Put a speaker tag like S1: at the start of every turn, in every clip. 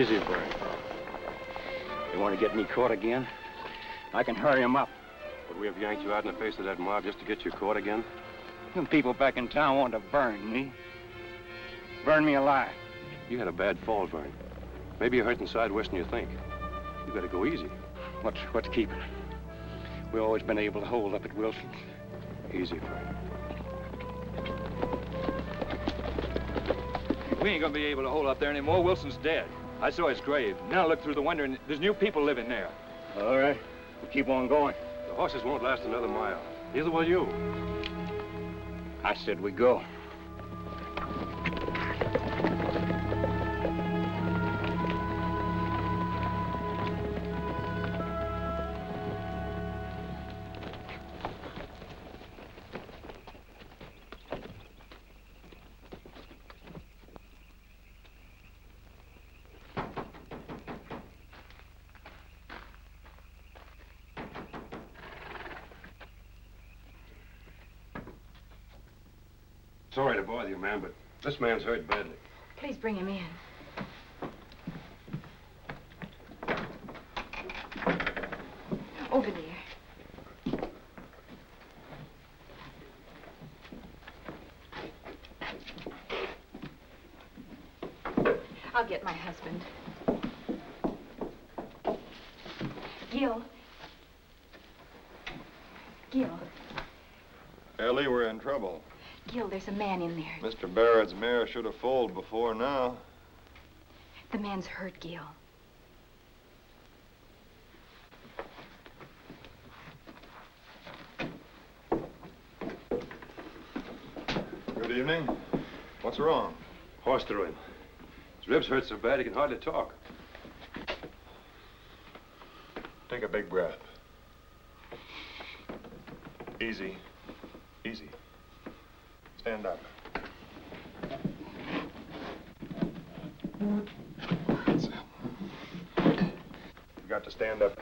S1: Easy, Bert. You want to get me caught again? I can hurry him up.
S2: Would we have yanked you out in the face of that mob just to get you caught again?
S1: Them people back in town want to burn me. Burn me alive.
S2: You had a bad fall, Vern. Maybe you're hurt inside worse than you think. You gotta go easy.
S1: What's keeping it? We've always been able to hold up at Wilson's.
S2: Easy, Vern.
S3: We ain't gonna be able to hold up there anymore. Wilson's dead. I saw his grave. Now look through the window and there's new people living there.
S1: All right. We'll keep on going.
S2: The horses won't last another mile. Neither will you.
S1: I said we go.
S2: Sorry to bother you, ma'am, but this man's hurt badly.
S4: Please bring him in. Over there. I'll get my husband. Gil. Gil.
S5: Ellie, we're in trouble.
S4: Gil, there's a man in there.
S5: Mr. Barrett's mare should have foaled before now.
S4: The man's hurt, Gil.
S5: Good evening. What's wrong?
S2: Horse threw him. His ribs hurt so bad he can hardly talk.
S5: Take a big breath. Easy. Easy. Stand up. That's it. You've got to stand up.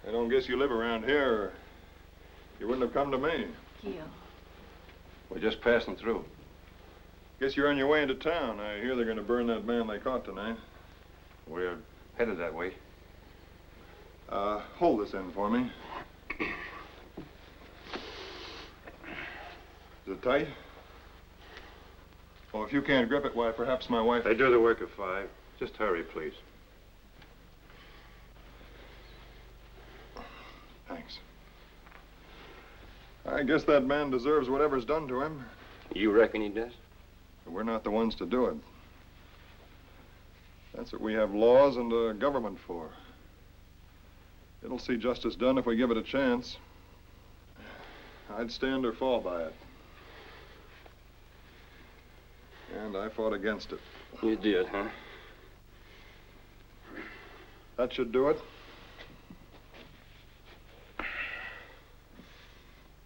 S5: I don't guess you live around here, or you wouldn't have come to me.
S4: Gil.
S2: We're just passing through.
S5: Guess you're on your way into town. I hear they're going to burn that man they caught tonight.
S2: We're headed that way.
S5: Hold this end for me. Is it tight? Well, if you can't grip it, why, perhaps my wife...
S2: They do the work of 5. Just hurry, please.
S5: Thanks. I guess that man deserves whatever's done to him.
S2: You reckon he does?
S5: But we're not the ones to do it. That's what we have laws and a government for. It'll see justice done if we give it a chance. I'd stand or fall by it. And I fought against it.
S2: You did, huh?
S5: That should do it.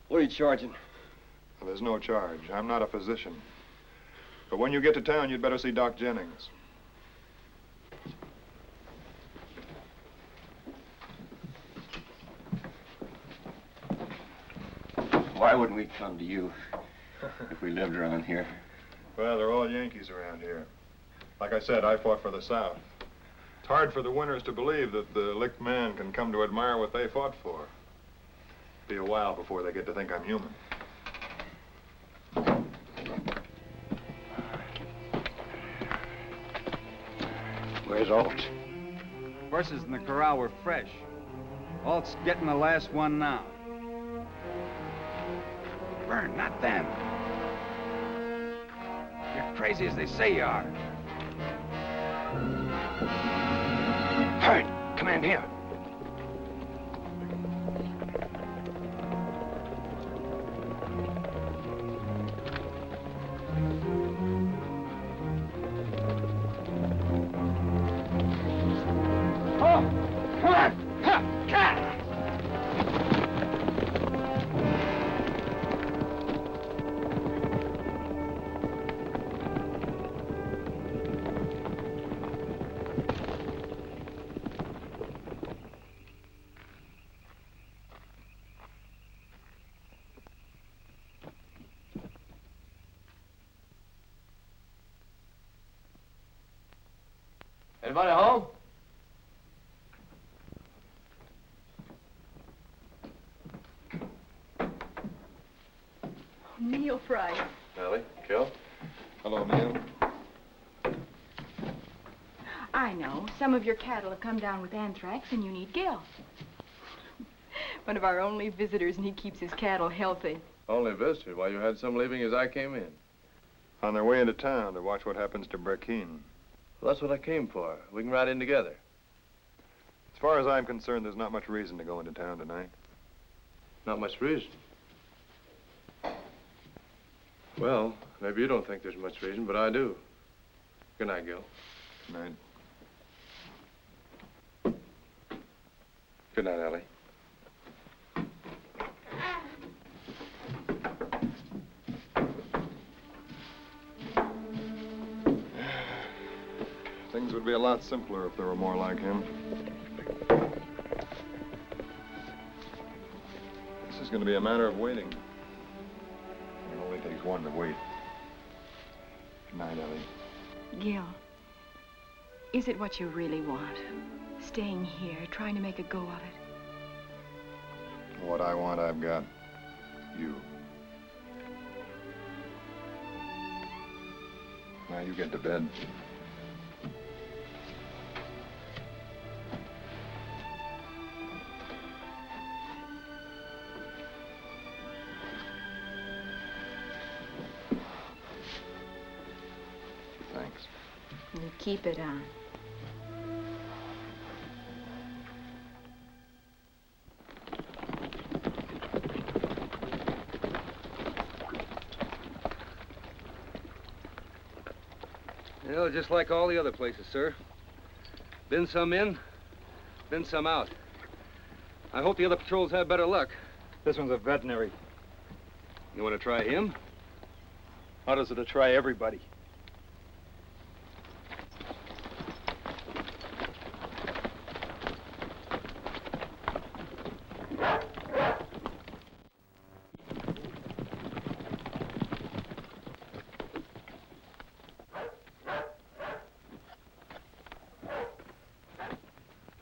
S1: What are you charging?
S5: Well, there's no charge. I'm not a physician. But when you get to town, you'd better see Doc Jennings.
S1: Why wouldn't we come to you if we lived around here?
S5: Well, they're all Yankees around here. Like I said, I fought for the South. It's hard for the winners to believe that the licked man can come to admire what they fought for. Be a while before they get to think I'm human.
S1: Where's Alt?
S3: Horses in the corral were fresh. Alt's getting the last one now.
S1: Burn, not them. You're crazy as they say you are. Hurry, come in here.
S2: Anybody home?
S4: Neil Price.
S2: Ellie, Kill.
S5: Hello, Neil.
S4: I know. Some of your cattle have come down with anthrax and you need Gil. One of our only visitors, and he keeps his cattle healthy.
S2: Only visitor. Why, you had some leaving as I came in.
S5: On their way into town to watch what happens to Burkeen.
S2: Well, that's what I came for. We can ride in together.
S5: As far as I'm concerned, there's not much reason to go into town tonight.
S2: Not much reason. Well, maybe you don't think there's much reason, but I do. Good night, Gil.
S5: Good night.
S2: Good night, Ellie.
S5: Things would be a lot simpler if there were more like him. This is going to be a matter of waiting. It only takes one to wait. Good night, Ellie.
S4: Gil, is it what you really want? Staying here, trying to make a go of it?
S5: What I want, I've got. You. Now you get to bed. Thanks.
S4: You keep it on.
S3: You know, just like all the other places, sir. Been some in, been some out. I hope the other patrols have better luck.
S6: This one's a veterinary.
S3: You want to try him?
S6: How does it to try everybody?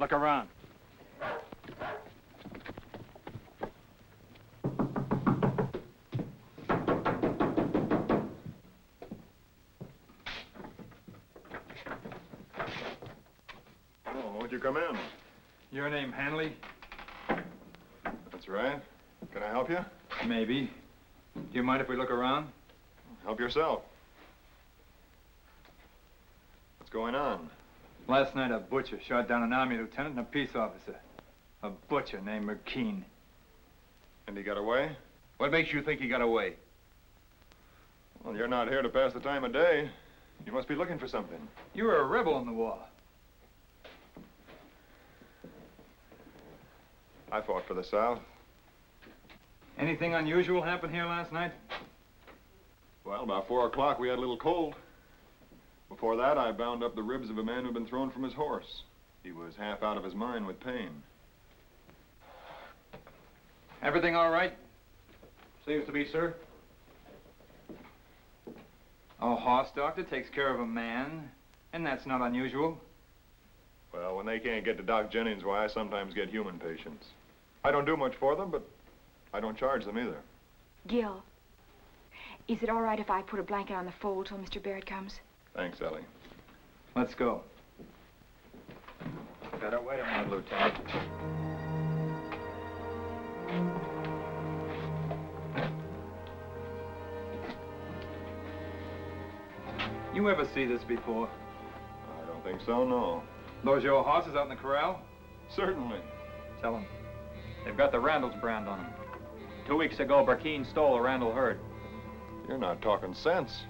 S6: Look around.
S5: Oh, won't you come in?
S6: Your name, Hanley?
S5: That's right. Can I help you?
S6: Maybe. Do you mind if we look around?
S5: Help yourself. What's going on?
S6: Last night, a butcher shot down an army lieutenant and a peace officer. A butcher named McKean.
S5: And he got away?
S3: What makes you think he got away?
S5: Well, you're not here to pass the time of day. You must be looking for something.
S6: You were a rebel in the war.
S5: I fought for the South.
S6: Anything unusual happen here last night?
S5: Well, about 4 o'clock, we had a little cold. Before that, I bound up the ribs of a man who'd been thrown from his horse. He was half out of his mind with pain.
S6: Everything all right?
S3: Seems to be, sir.
S6: A horse doctor takes care of a man, and that's not unusual.
S5: Well, when they can't get to Doc Jennings, why, I sometimes get human patients. I don't do much for them, but I don't charge them either.
S4: Gil, is it all right if I put a blanket on the fold till Mr. Barrett comes?
S5: Thanks, Ellie.
S6: Let's go. Better wait a minute, Lieutenant. You ever see this before?
S5: I don't think so, no.
S6: Those your horses out in the corral?
S5: Certainly.
S3: Tell them. They've got the Randall's brand on them. 2 weeks ago, Burkeen stole a Randall herd.
S5: You're not talking sense.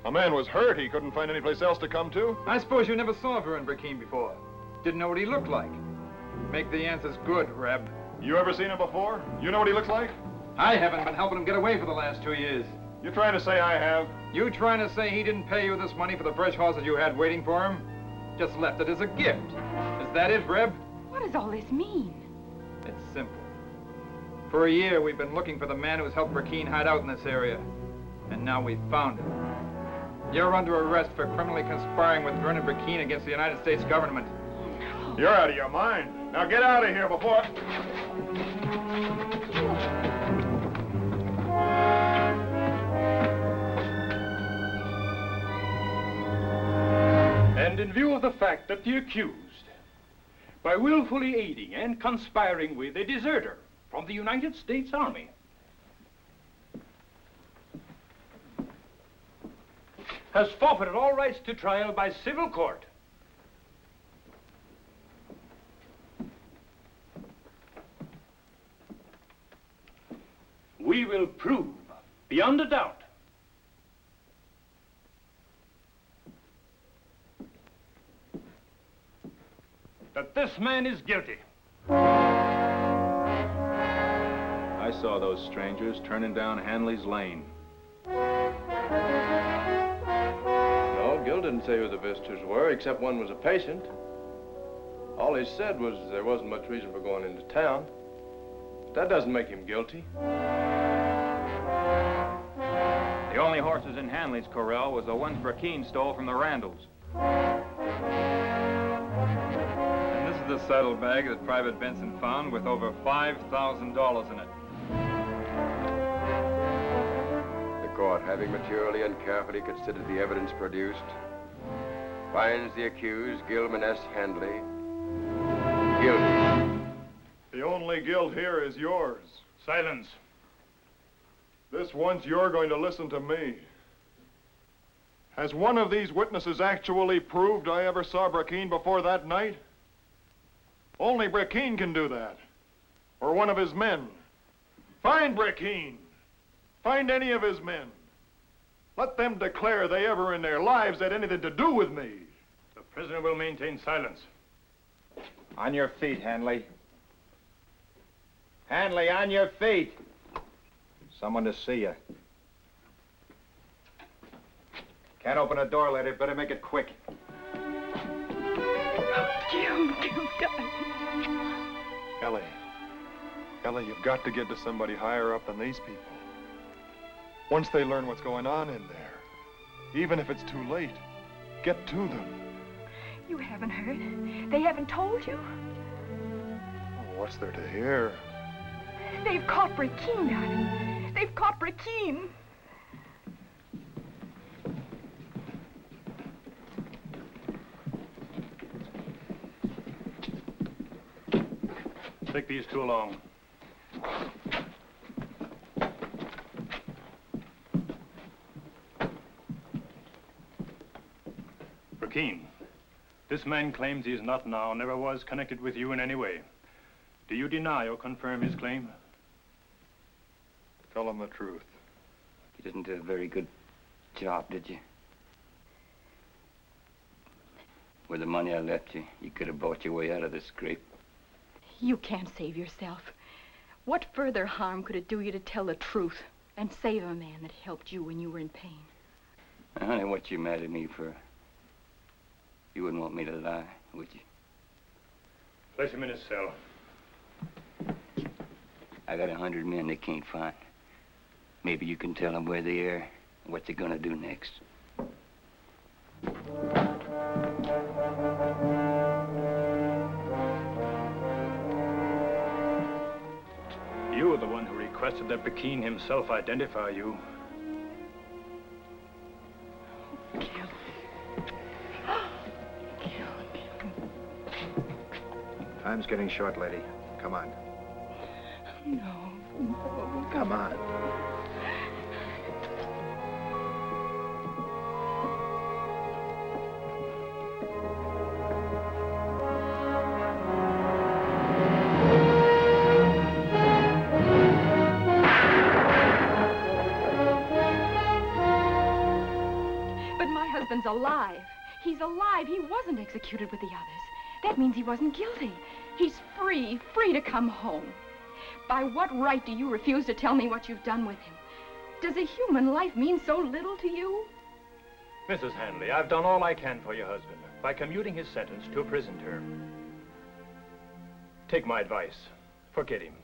S5: A man was hurt. He couldn't find any place else to come to.
S6: I suppose you never saw Vern Burkeen before. Didn't know what he looked like. Make the answers good, Reb.
S5: You ever seen him before? You know what he looks like?
S6: I haven't been helping him get away for the last 2 years.
S5: You trying to say I have?
S6: You trying to say he didn't pay you this money for the fresh horses you had waiting for him? Just left it as a gift. Is that it, Reb?
S4: What does all this mean?
S6: It's simple. For a year, we've been looking for the man who's helped Burkeen hide out in this area. And now we've found him. You're under arrest for criminally conspiring with Vernon Burkeen against the United States government.
S5: You're out of your mind. Now get out of here before...
S7: And in view of the fact that the accused, by willfully aiding and conspiring with a deserter from the United States Army, has forfeited all rights to trial by civil court, we will prove beyond a doubt that this man is guilty.
S2: I saw those strangers turning down Hanley's lane.
S8: No, Gil didn't say who the visitors were, except one was a patient. All he said was there wasn't much reason for going into town. But that doesn't make him guilty.
S6: The only horses in Hanley's corral was the ones Burkeen stole from the Randalls. And this is the saddlebag that Private Benson found with over $5,000 in it.
S8: The court, having maturely and carefully considered the evidence produced, finds the accused, Gilman S. Handley, guilty.
S5: The only guilt here is yours.
S7: Silence.
S5: This once you're going to listen to me. Has one of these witnesses actually proved I ever saw Burkeen before that night? Only Burkeen can do that. Or one of his men. Find Burkeen. Find any of his men. Let them declare they ever in their lives had anything to do with me.
S7: The prisoner will maintain silence.
S6: On your feet, Hanley. Hanley, on your feet. Someone to see you. Can't open a door, lady. Better make it quick.
S4: Gil, darling.
S5: Ellie, you've got to get to somebody higher up than these people. Once they learn what's going on in there, even if it's too late, get to them.
S4: You haven't heard. They haven't told you.
S5: Oh, what's there to hear?
S4: They've caught Burkeen, darling. They've caught Burkeen.
S7: Take these two along. Burkeen, this man claims he is not now, never was connected with you in any way. Do you deny or confirm his claim?
S5: Tell him the truth.
S1: You didn't do a very good job, did you? With the money I left you, you could have bought your way out of this scrape.
S4: You can't save yourself. What further harm could it do you to tell the truth and save a man that helped you when you were in pain?
S1: Now, honey, what you mad at me for? You wouldn't want me to lie, would you?
S7: Place him in his cell.
S1: I got 100 men they can't find. Maybe you can tell them where they are and what they're gonna do next.
S7: You were the one who requested that Burkeen himself identify you.
S4: Gil.
S6: Time's getting short, lady. Come on.
S4: No.
S6: Come on.
S4: But my husband's alive. He's alive. He wasn't executed with the others. That means he wasn't guilty. He's free to come home. By what right do you refuse to tell me what you've done with him? Does a human life mean so little to you?
S7: Mrs. Handley, I've done all I can for your husband by commuting his sentence to a prison term. Take my advice. Forget him.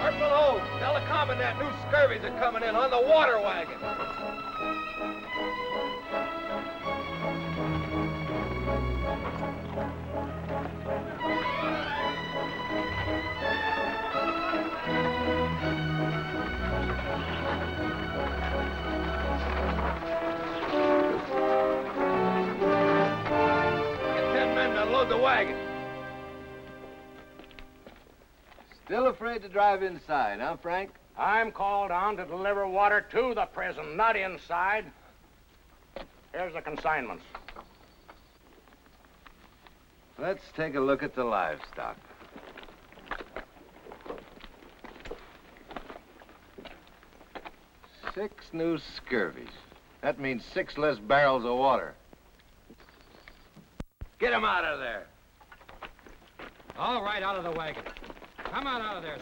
S8: Corporal Hope, tell the commandant new scurvies are coming in on the water wagon. Get 10 men to load the wagon.
S9: Still afraid to drive inside, huh, Frank?
S10: I'm called on to deliver water to the prison, not inside. Here's the consignments.
S9: Let's take a look at the livestock. Six new scurvies. That means 6 less barrels of water. Get him out of there.
S10: All right, out of the wagon. Come on out of there.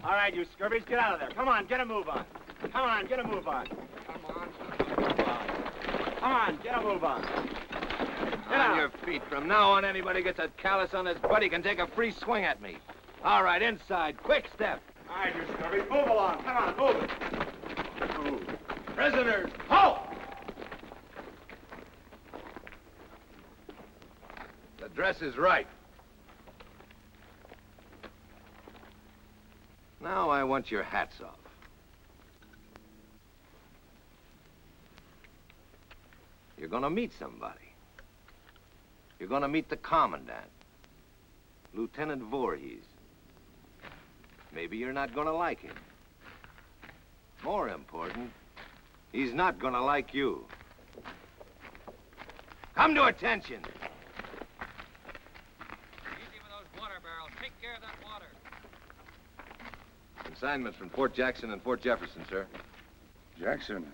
S11: All right, you scurvies, get out of there. Come on, get a move on. Come on, get a move on. Come on, get a move on. Get
S9: On
S11: out.
S9: your feet. From now on, anybody gets a callus on his butt, he can take a free swing at me. All right, inside. Quick step.
S11: All right, you scurvies, move along. Come on, move it. Move.
S9: Prisoners,
S11: Halt!
S9: the dress is right. Now I want your hats off. You're gonna meet somebody. You're gonna meet the commandant, Lieutenant Voorhees. Maybe you're not gonna like him. More important, he's not gonna like you. Come to attention.
S10: Easy with those water barrels. Take care of that water.
S9: Consignments from Fort Jackson and Fort Jefferson, sir.
S12: Jackson,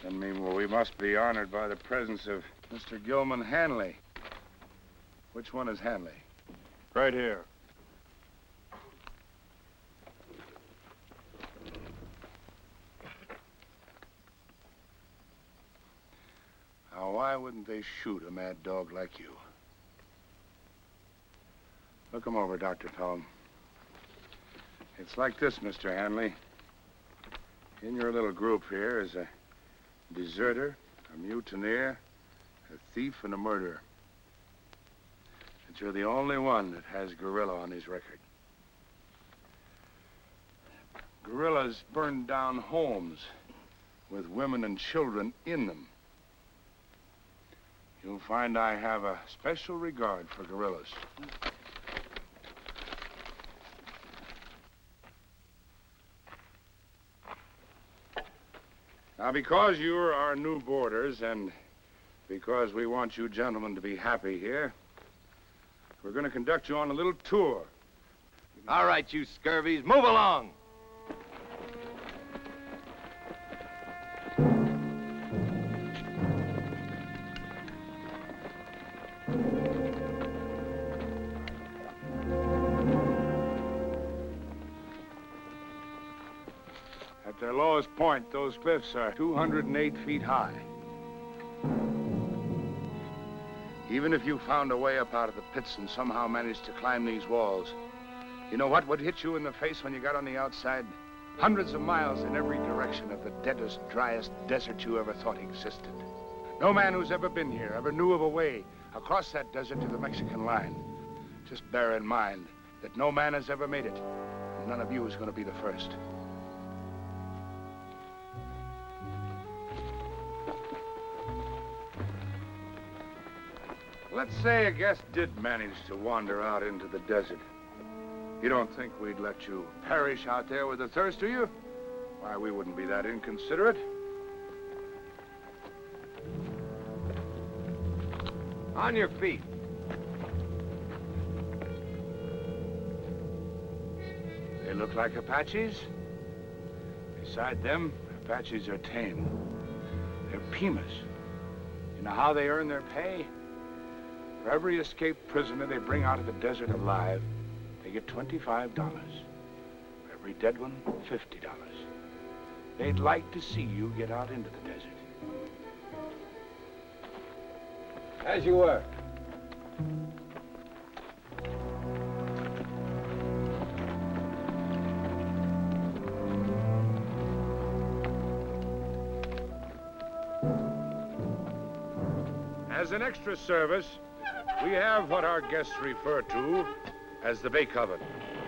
S12: send me where we must be honored by the presence of Mr. Gilman Hanley. Which one is Hanley?
S5: Right here.
S12: Now, why wouldn't they shoot a mad dog like you? Look him over, Dr. Pelham. It's like this, Mr. Hanley. In your little group here is a deserter, a mutineer, a thief, and a murderer. But you're the only one that has guerrilla on his record. Guerrillas burned down homes with women and children in them. You'll find I have a special regard for guerrillas. Now, because you're our new boarders and because we want you gentlemen to be happy here, we're going to conduct you on a little tour.
S9: All right, you scurvies, move along.
S12: At their lowest point, those cliffs are 208 feet high. Even if you found a way up out of the pits and somehow managed to climb these walls, you know what would hit you in the face when you got on the outside? Hundreds of miles in every direction of the deadest, driest desert you ever thought existed. No man who's ever been here ever knew of a way across that desert to the Mexican line. Just bear in mind that no man has ever made it, and none of you is going to be the first. Let's say a guest did manage to wander out into the desert. You don't think we'd let you perish out there with the thirst, do you? Why, we wouldn't be that inconsiderate.
S9: On your feet.
S12: They look like Apaches. Beside them, Apaches are tame. They're Pimas. You know how they earn their pay? For every escaped prisoner they bring out of the desert alive, they get $25. For every dead one, $50. They'd like to see you get out into the desert.
S9: As you were.
S12: As an extra service, we have what our guests refer to as the bake oven.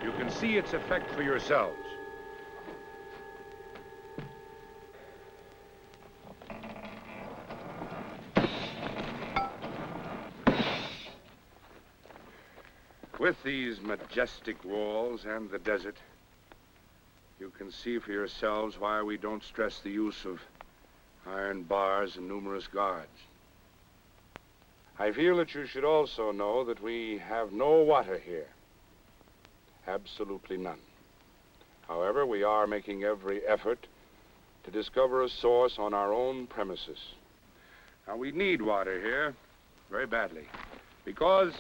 S12: You can see its effect for yourselves. With these majestic walls and the desert, you can see for yourselves why we don't stress the use of iron bars and numerous guards. I feel that you should also know that we have no water here. Absolutely none. However, we are making every effort to discover a source on our own premises. Now, we need water here very badly because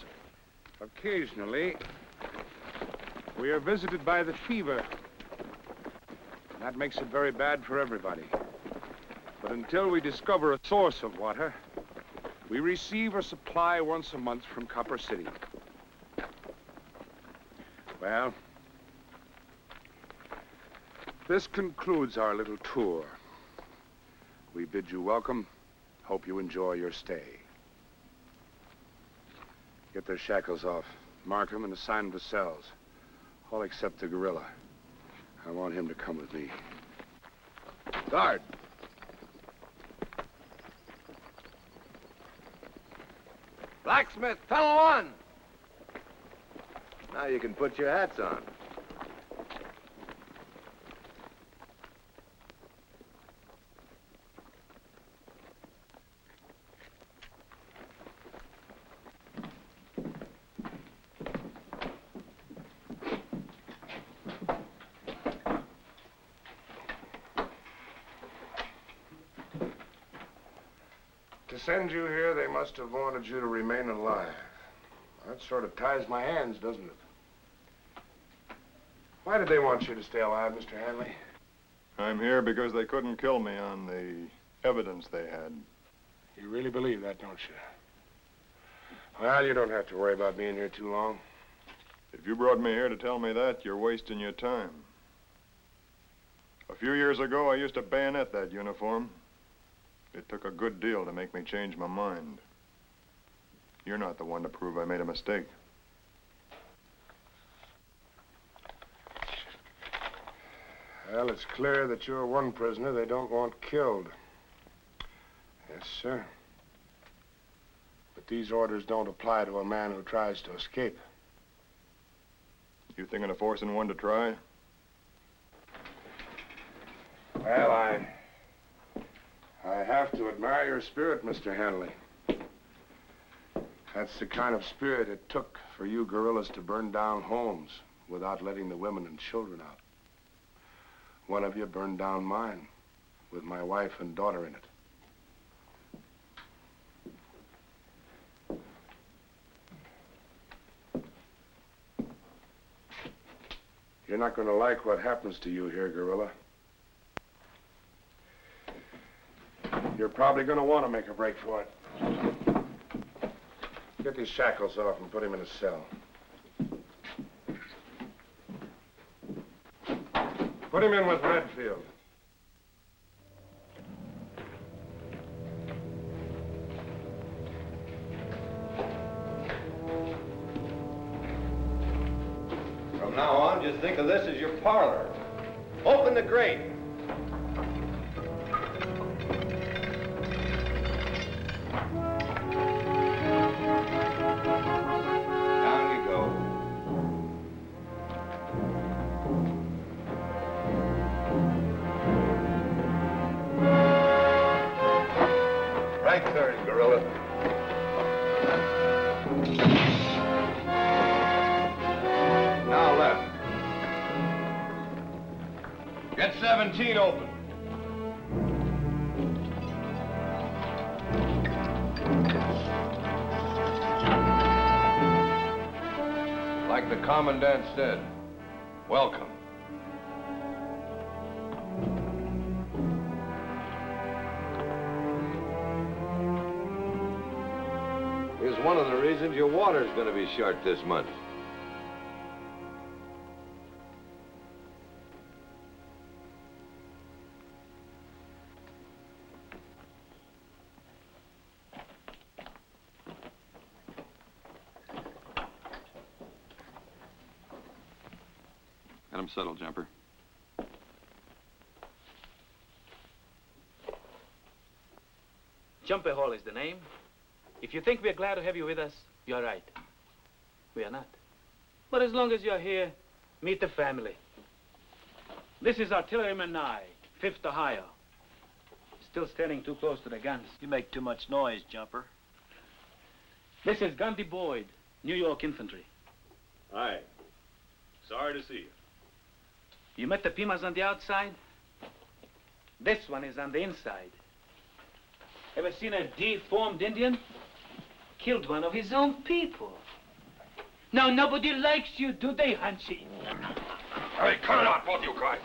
S12: occasionally we are visited by the fever. That makes it very bad for everybody. But until we discover a source of water, we receive a supply once a month from Copper City. Well, this concludes our little tour. We bid you welcome. Hope you enjoy your stay. Get their shackles off. Mark them and assign them to cells. All except the gorilla. I want him to come with me. Guard!
S9: Blacksmith, fellow one! Now you can put your hats on.
S12: To send you here, they must have wanted you to remain alive. That sort of ties my hands, doesn't it? Why did they want you to stay alive, Mr. Hanley?
S5: I'm here because they couldn't kill me on the evidence they had.
S12: You really believe that, don't you? Well, you don't have to worry about being here too long.
S5: If you brought me here to tell me that, you're wasting your time. A few years ago, I used to bayonet that uniform. It took a good deal to make me change my mind. You're not the one to prove I made a mistake.
S12: Well, it's clear that you're one prisoner they don't want killed. Yes, sir. But these orders don't apply to a man who tries to escape.
S5: You thinking of forcing one to try?
S12: Well, I have to admire your spirit, Mr. Hanley. That's the kind of spirit it took for you guerrillas to burn down homes without letting the women and children out. One of you burned down mine with my wife and daughter in it. You're not going to like what happens to you here, guerrilla. You're probably going to want to make a break for it. Get these shackles off and put him in a cell. Put him in with Redfield.
S9: From now on, just think of this as your parlor. Open the grate.
S12: Now left. Get 17 open.
S8: Like the commandant said, welcome.
S9: Here's one of the reasons your water's going to be short this month.
S2: Got him settled, Jumper.
S13: Jumper Hall is the name. If you think we're glad to have you with us, you're right. We are not. But as long as you're here, meet the family. This is Artilleryman Nye, 5th Ohio. Still standing too close to the guns.
S11: You make too much noise, Jumper.
S13: This is Gundy Boyd, New York Infantry.
S2: Hi. Sorry to see you.
S13: You met the Pimas on the outside? This one is on the inside. Ever seen a deformed Indian? Killed one of his own people. Now nobody likes you, do they, Hanshi?
S2: Hey, cut it out, both you guys.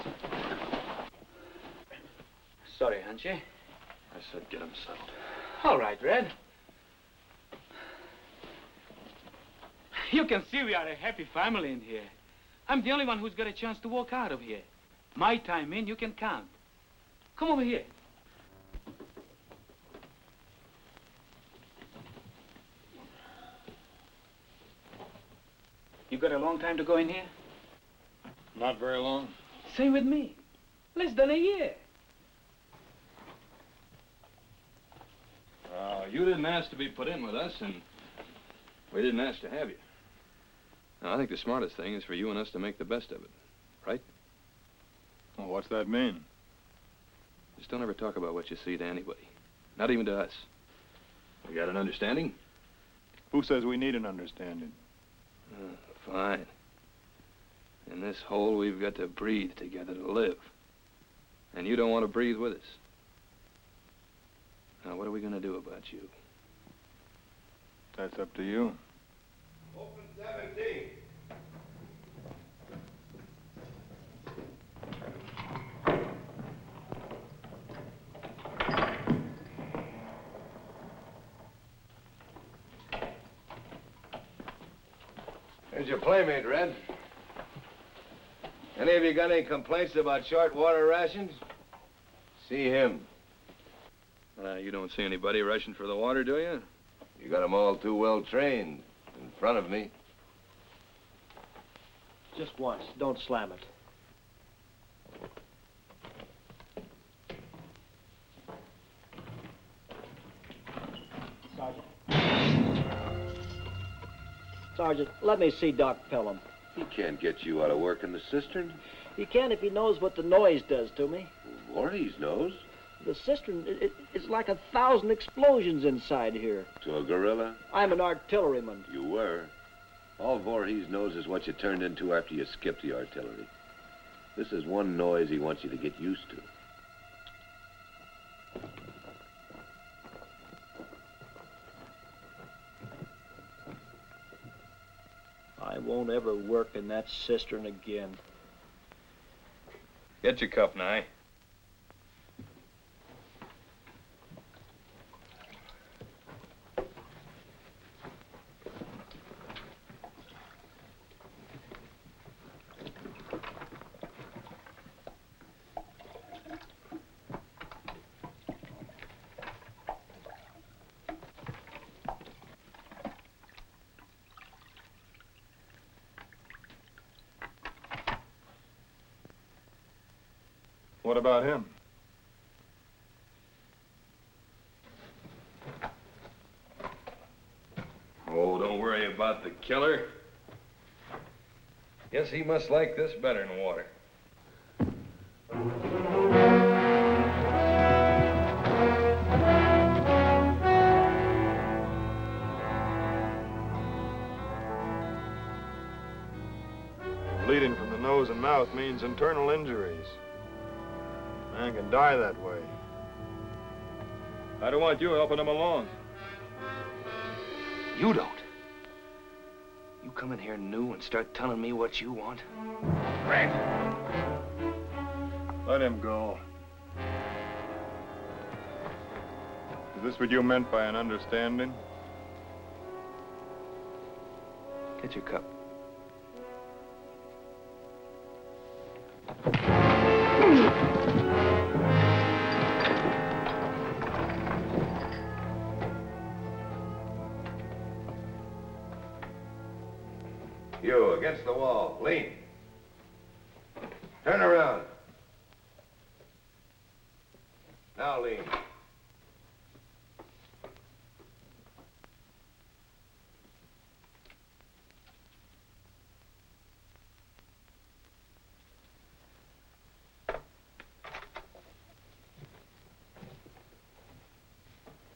S13: Sorry, Hanshi.
S2: I said get him settled.
S13: All right, Red. You can see we are a happy family in here. I'm the only one who's got a chance to walk out of here. My time in, you can count. Come over here. You got a long time to go in here?
S5: Not very long.
S13: Same with me. Less than a year.
S2: You didn't ask to be put in with us, and we didn't ask to have you. Now, I think the smartest thing is for you and us to make the best of it, right?
S5: Well, what's that mean?
S2: Just don't ever talk about what you see to anybody. Not even to us. We got an understanding?
S5: Who says we need an understanding?
S2: Fine. In this hole, we've got to breathe together to live. And you don't want to breathe with us. Now, what are we going to do about you?
S5: That's up to you.
S9: Open 17. Here's your playmate, Red. Any of you got any complaints about short water rations? See him.
S2: You don't see anybody rushing for the water, do you?
S9: You got them all too well trained in front of me.
S11: Just once. Don't slam it. Sergeant, let me see Doc Pelham.
S9: He can't get you out of work in the cistern.
S11: He can if he knows what the noise does to me.
S9: Voorhees knows.
S11: The cistern, it's like 1,000 explosions inside here.
S9: To a gorilla?
S11: I'm an artilleryman.
S9: You were. All Voorhees knows is what you turned into after you skipped the artillery. This is one noise he wants you to get used to.
S11: I won't ever work in that cistern again.
S2: Get your cup, Nye.
S5: What about him?
S2: Oh, don't worry about the killer. Guess he must like this better than water.
S5: Bleeding from the nose and mouth means internal injuries. Man can die that way. I don't want you helping him along.
S1: You don't. You come in here new and start telling me what you want.
S5: Red! Let him go. Is this what you meant by an understanding?
S1: Get your cup.
S9: You, against the wall. Lean. Turn around. Now lean.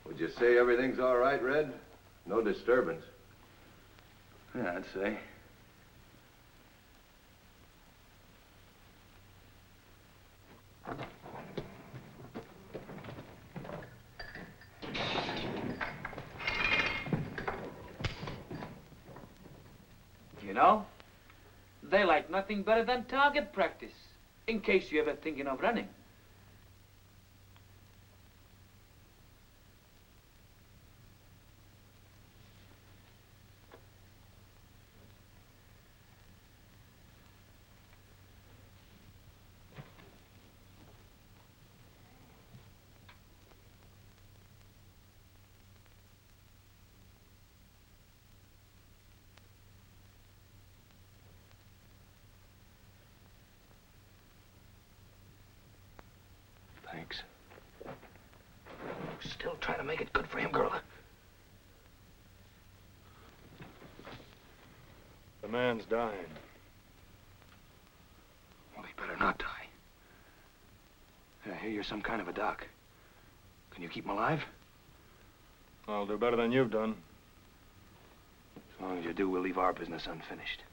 S9: Would you say everything's all right, Red? No disturbance.
S3: Yeah, I'd say.
S13: You know, they like nothing better than target practice, in case you're ever thinking of running.
S3: Thanks.
S10: Still trying to make it good for him, girl.
S5: The man's dying.
S3: Well, he better not die. I hear you're some kind of a doc. Can you keep him alive?
S5: I'll do better than you've done.
S3: As long as you do, we'll leave our business unfinished.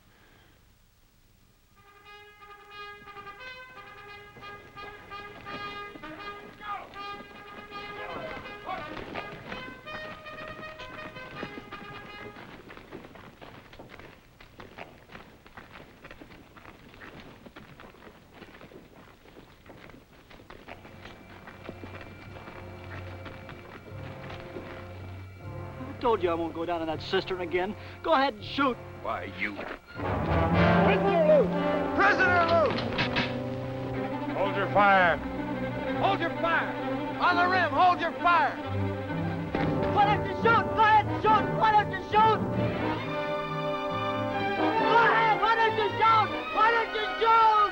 S14: I told you I won't go down in that cistern again. Go ahead and shoot.
S3: Why, you...
S10: Prisoner loose! Prisoner loose!
S5: Hold your fire.
S10: Hold your fire! On the rim, hold your fire!
S14: Why don't you shoot? Go ahead and shoot! Why don't you shoot? Go ahead! Why don't you shoot? Why don't you shoot?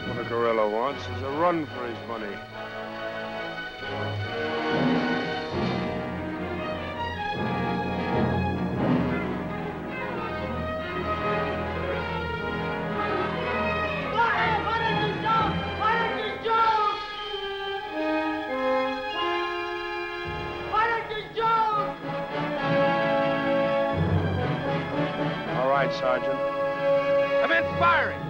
S5: What a gorilla wants is a run for his money. Sergeant.
S10: Commence firing!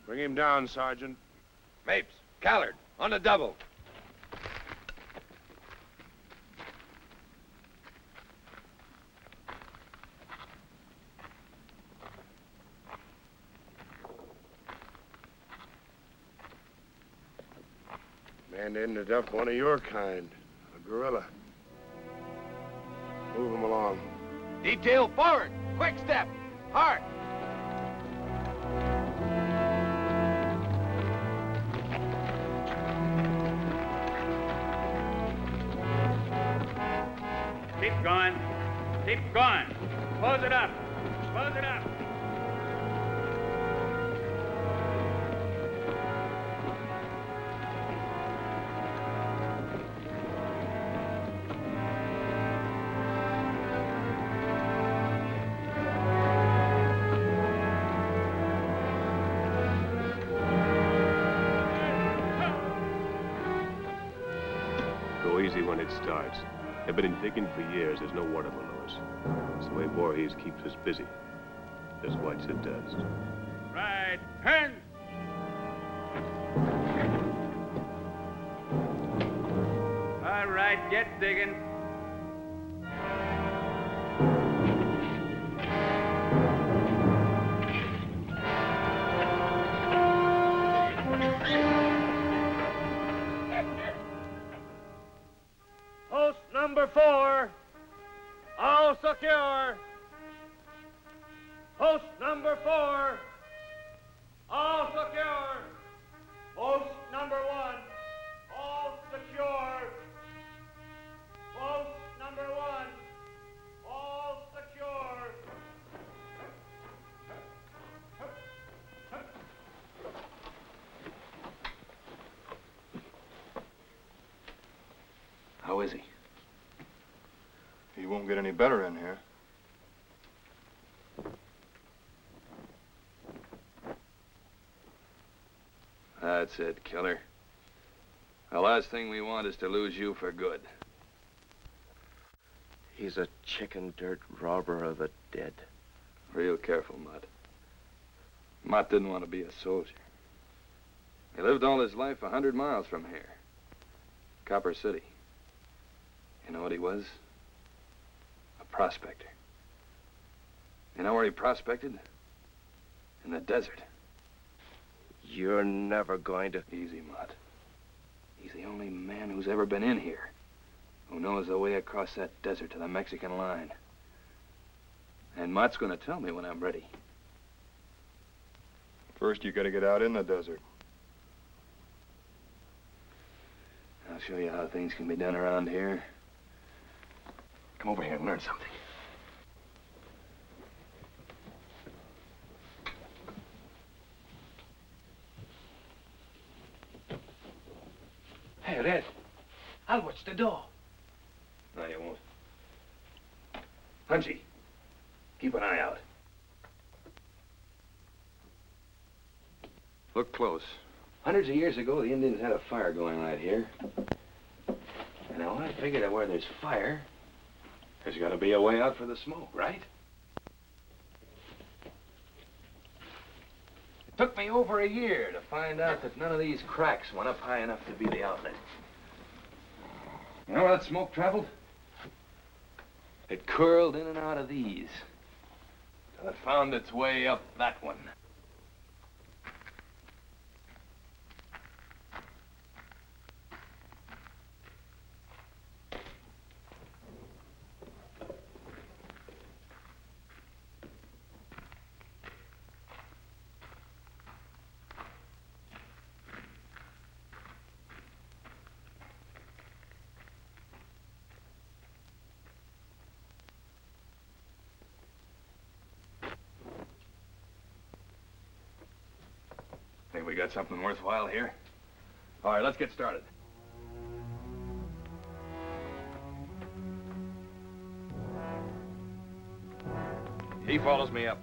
S5: Bring him down, Sergeant.
S9: Mapes, Callard, on the double.
S5: Man ended up one of your kind, a gorilla. Move him along.
S10: Detail forward! Quick step! Hard!
S11: Keep going. Keep going. Close it up. Close it up.
S15: Go easy when it starts. They've been digging for years. There's no water below us. It's the way Voorhees keeps us busy. As White said does.
S11: Right. Turn. All right, get digging. number 4, all secure. Post number 4, all secure. Post number 1, all secure. Post number 1, all secure.
S3: How is he?
S5: He won't get any better in here.
S2: That's it, killer. The last thing we want is to lose you for good.
S9: He's a chicken dirt robber of the dead.
S2: Real careful, Mott. Mott didn't want to be a soldier. He lived all his life 100 miles from here. Copper City. You know what he was? A prospector. You know where he prospected? In the desert.
S9: You're never going to...
S2: Easy, Mott. He's the only man who's ever been in here who knows the way across that desert to the Mexican line. And Mott's gonna tell me when I'm ready.
S5: First, you gotta get out in the desert.
S2: I'll show you how things can be done around here. Come over here and learn something.
S13: Hey, Red, I'll watch the door.
S2: No, you won't. Punchy, keep an eye out. Look close. Hundreds of years ago, the Indians had a fire going right here. And now I figure that where there's fire, there's got to be a way out for the smoke, right? It took me over a year to find out that none of these cracks went up high enough to be the outlet. You know where that smoke traveled? It curled in and out of these till it found its way up that one. Think we got something worthwhile here? All right, let's get started. He follows me up.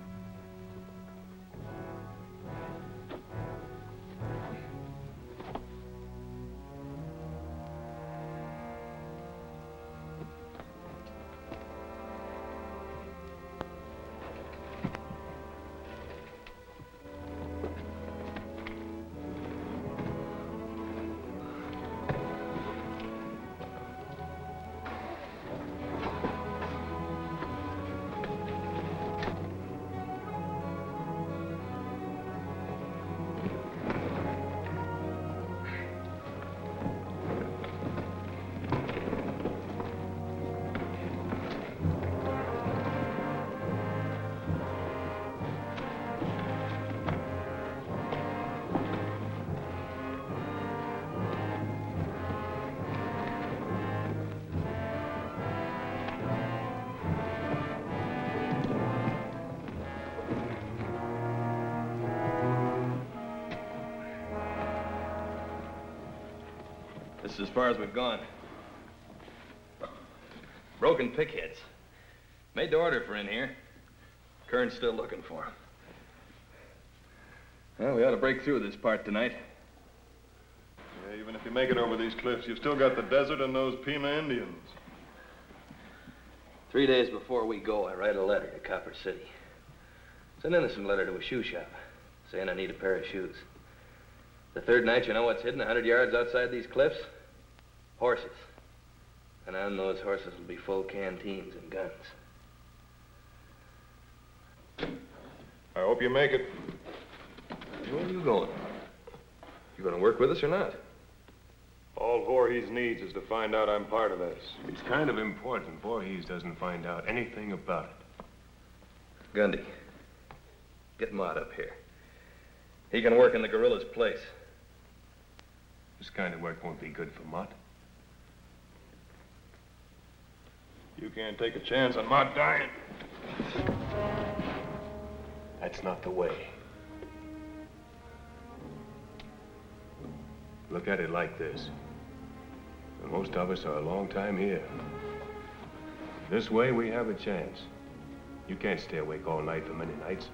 S2: This is as far as we've gone. Broken pickheads. Made to order for in here. Kern's still looking for him. Well, we ought to break through this part tonight.
S5: Yeah, even if you make it over these cliffs, you've still got the desert and those Pima Indians.
S2: 3 days before we go, I write a letter to Copper City. It's an innocent letter to a shoe shop, saying I need a pair of shoes. The third night, you know what's hidden 100 yards outside these cliffs? Horses. And on those horses will be full canteens and guns.
S5: I hope you make it.
S2: Where are you going? You gonna work with us or not?
S5: All Voorhees needs is to find out I'm part of this.
S15: It's kind of important Voorhees doesn't find out anything about it.
S2: Gundy, get Mott up here. He can work in the guerrilla's place.
S15: This kind of work won't be good for Mott.
S5: You can't take a chance on Mott dying.
S15: That's not the way. Look at it like this. Most of us are a long time here. This way, we have a chance. You can't stay awake all night for many nights.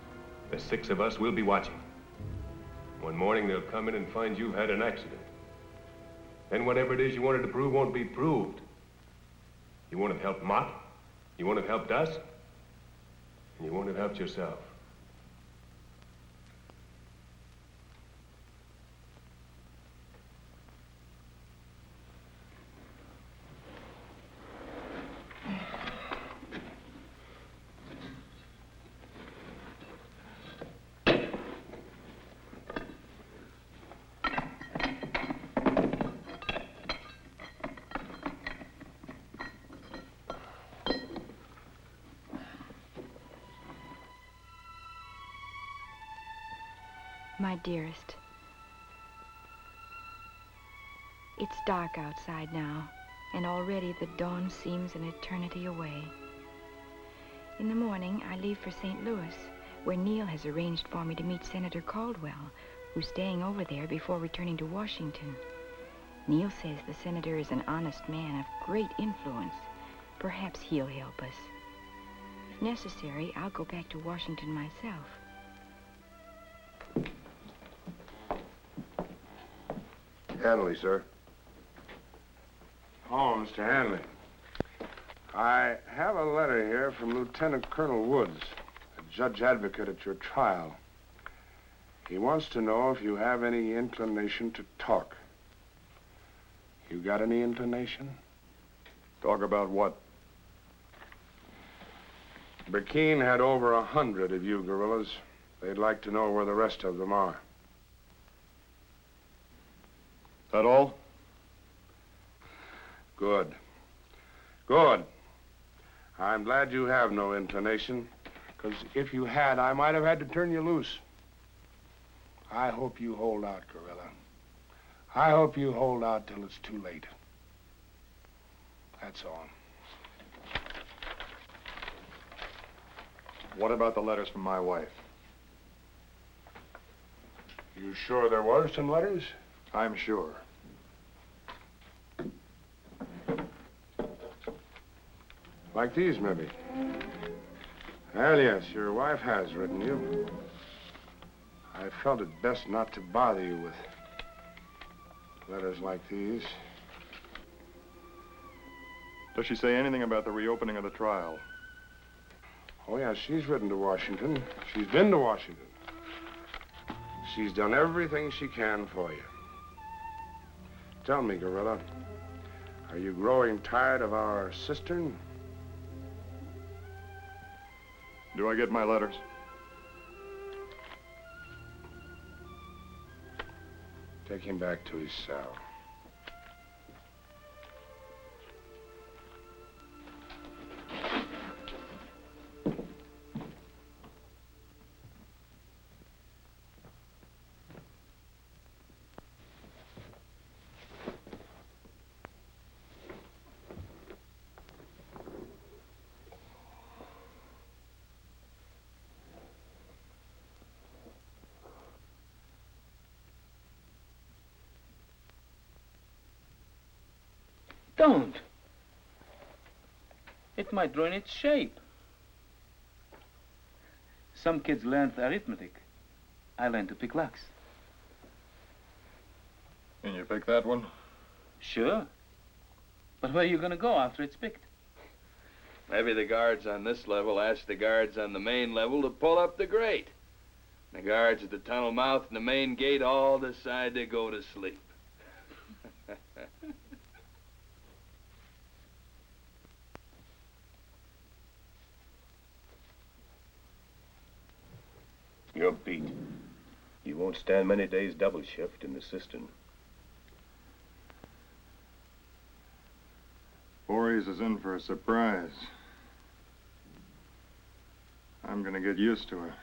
S15: There's 6 of us, we'll be watching. One morning, they'll come in and find you've had an accident. Then whatever it is you wanted to prove won't be proved. You won't have helped Mott, you won't have helped us, and you won't have helped yourself.
S4: My dearest, it's dark outside now, and already the dawn seems an eternity away. In the morning, I leave for St. Louis, where Neil has arranged for me to meet Senator Caldwell, who's staying over there before returning to Washington. Neil says the senator is an honest man of great influence. Perhaps he'll help us. If necessary, I'll go back to Washington myself.
S12: Hanley, sir. Oh, Mr. Hanley. I have a letter here from Lieutenant Colonel Woods, a judge advocate at your trial. He wants to know if you have any inclination to talk. You got any inclination?
S5: Talk about what?
S12: Burkeen had over 100 of you guerrillas. They'd like to know where the rest of them are.
S5: That all?
S12: Good. Good. I'm glad you have no inclination, because if you had, I might have had to turn you loose. I hope you hold out, guerrilla. I hope you hold out till it's too late. That's all.
S5: What about the letters from my wife?
S12: You sure there was some letters?
S5: I'm sure.
S12: Like these, maybe. Well, yes, your wife has written you. I felt it best not to bother you with letters like these.
S5: Does she say anything about the reopening of the trial?
S12: Oh, yeah, she's written to Washington. She's been to Washington. She's done everything she can for you. Tell me, guerrilla, are you growing tired of our cistern?
S5: Do I get my letters?
S12: Take him back to his cell.
S13: Don't. It might ruin its shape. Some kids learned arithmetic. I learned to pick locks.
S5: Can you pick that one?
S13: Sure. But where are you going to go after it's picked?
S2: Maybe the guards on this level ask the guards on the main level to pull up the grate. The guards at the tunnel mouth and the main gate all decide to go to sleep.
S15: You're beat. You won't stand many days double shift in the cistern.
S5: Voorhees is in for a surprise. I'm gonna get used to her.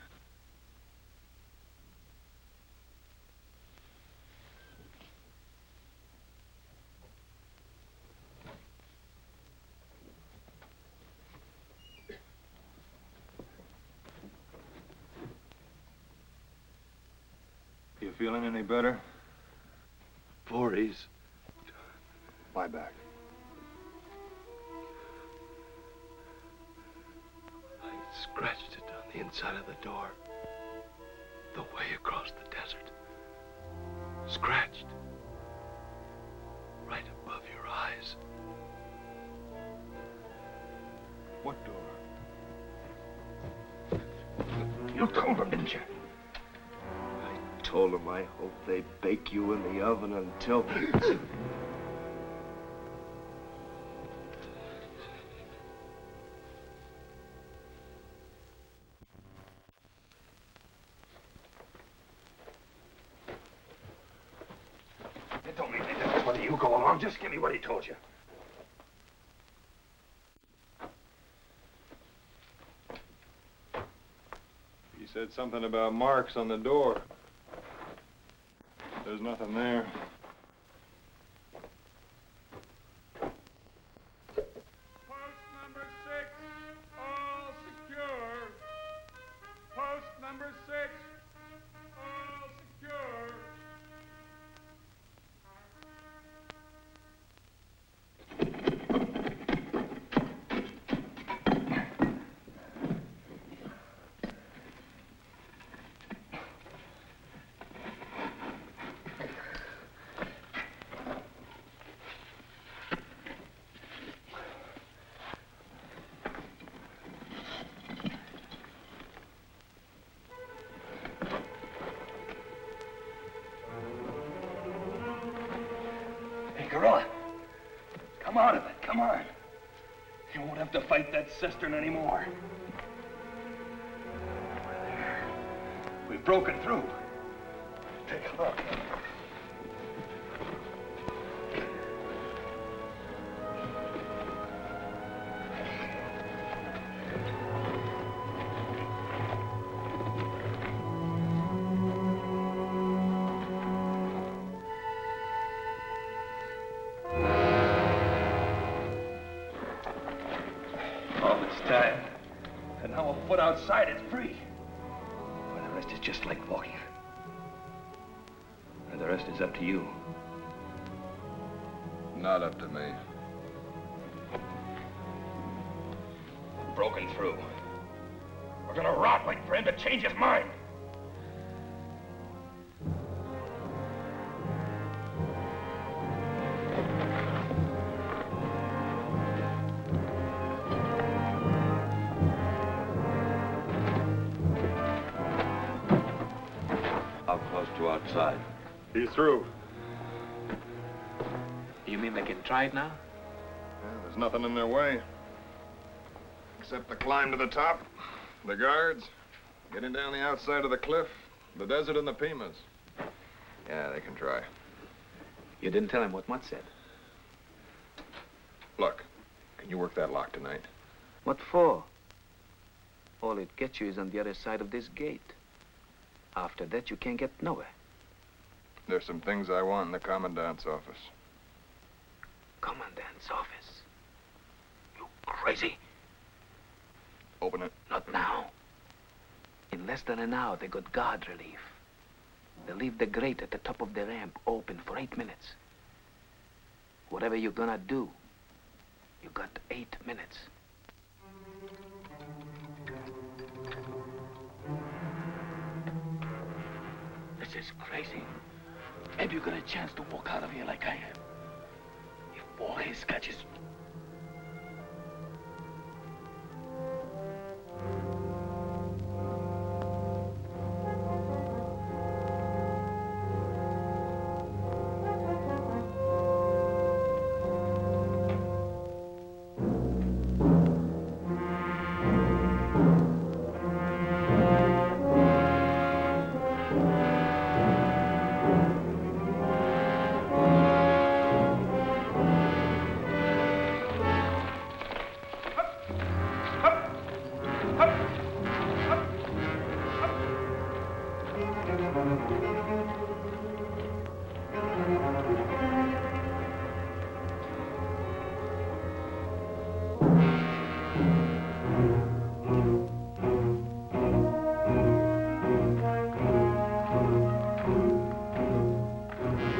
S5: You feeling any better?
S9: Voorhees.
S5: Lie back.
S9: I scratched it on the inside of the door. The way across the desert. Scratched. Right above your eyes.
S5: What door?
S9: You told them, didn't you? I told them I hope they bake you in the oven until...
S11: It don't mean anything whether you go along. Just give me what he told you.
S5: He said something about marks on the door. There's nothing there.
S16: Post number 6, all secure. Post number 6, all secure.
S11: Gorilla, come out of it, come on. You won't have to fight that cistern anymore. We're there. We've broken through. Take a look. Time. And now a foot outside, it's free. Well, the rest is just like walking. And the rest is up to you.
S2: Not up to me.
S11: Broken through. We're gonna rot waiting for him to change his mind.
S9: Outside.
S5: He's through.
S13: You mean they can try it now?
S5: Yeah, there's nothing in their way. Except the climb to the top, the guards, getting down the outside of the cliff, the desert and the Pimas. Yeah, they can try.
S13: You didn't tell him what Mutt said.
S5: Look, can you work that lock tonight?
S13: What for? All it gets you is on the other side of this gate. After that, you can't get nowhere.
S5: There's some things I want in the commandant's office.
S13: Commandant's office? You crazy?
S5: Open it.
S13: Not now. In less than an hour, they got guard relief. They'll leave the grate at the top of the ramp open for 8 minutes. Whatever you're gonna do, you got 8 minutes. This is crazy. Maybe you got a chance to walk out of here like I am. If Voorhees catches...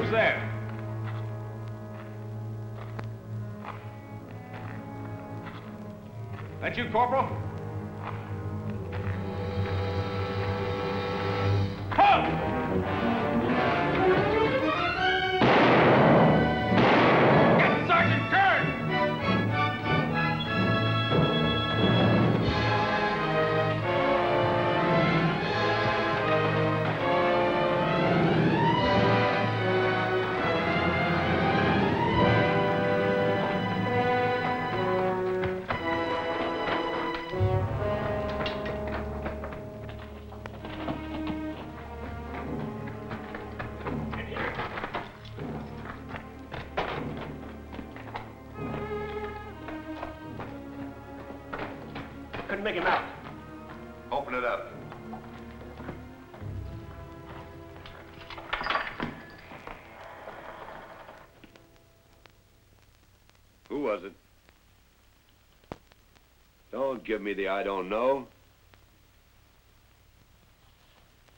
S7: Who's there? That you, Corporal? Get Sergeant Kern!
S13: Couldn't make him out.
S9: Open it up. Who was it? Don't give me the I don't know.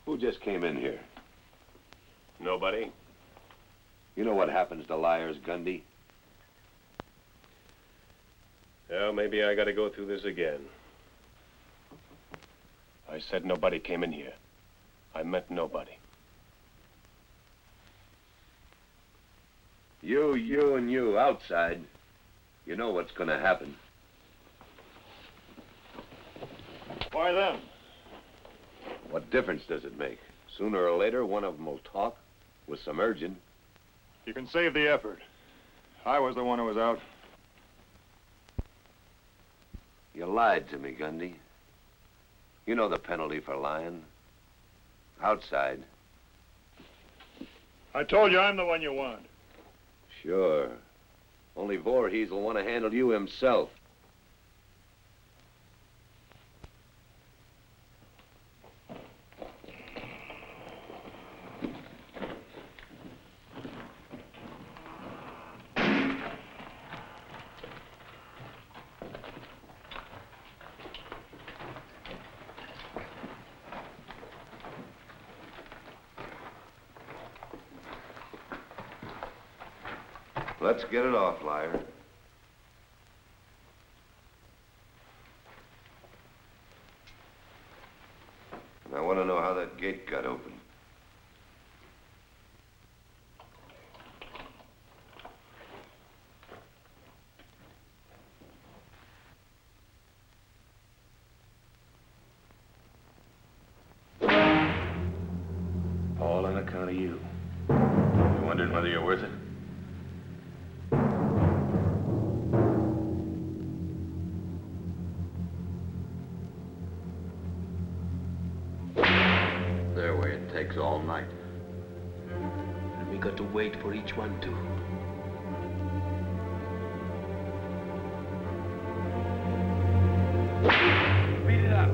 S9: Who just came in here?
S15: Nobody.
S9: You know what happens to liars, Gundy?
S15: Well, maybe I gotta go through this again. I said nobody came in here. I meant nobody.
S9: You and you outside. You know what's gonna happen.
S5: Why them?
S9: What difference does it make? Sooner or later, one of them will talk with some urging.
S5: You can save the effort. I was the one who was out.
S9: You lied to me, Gundy. You know the penalty for lying. Outside.
S5: I told you I'm the one you want.
S9: Sure. Only Voorhees will want to handle you himself. Let's get it off, liar. And I want to know how that gate got open.
S15: All on account of you. You wondering whether you're worth it?
S9: Their way it takes all night.
S13: And we got to wait for each one to.
S7: Beat it up.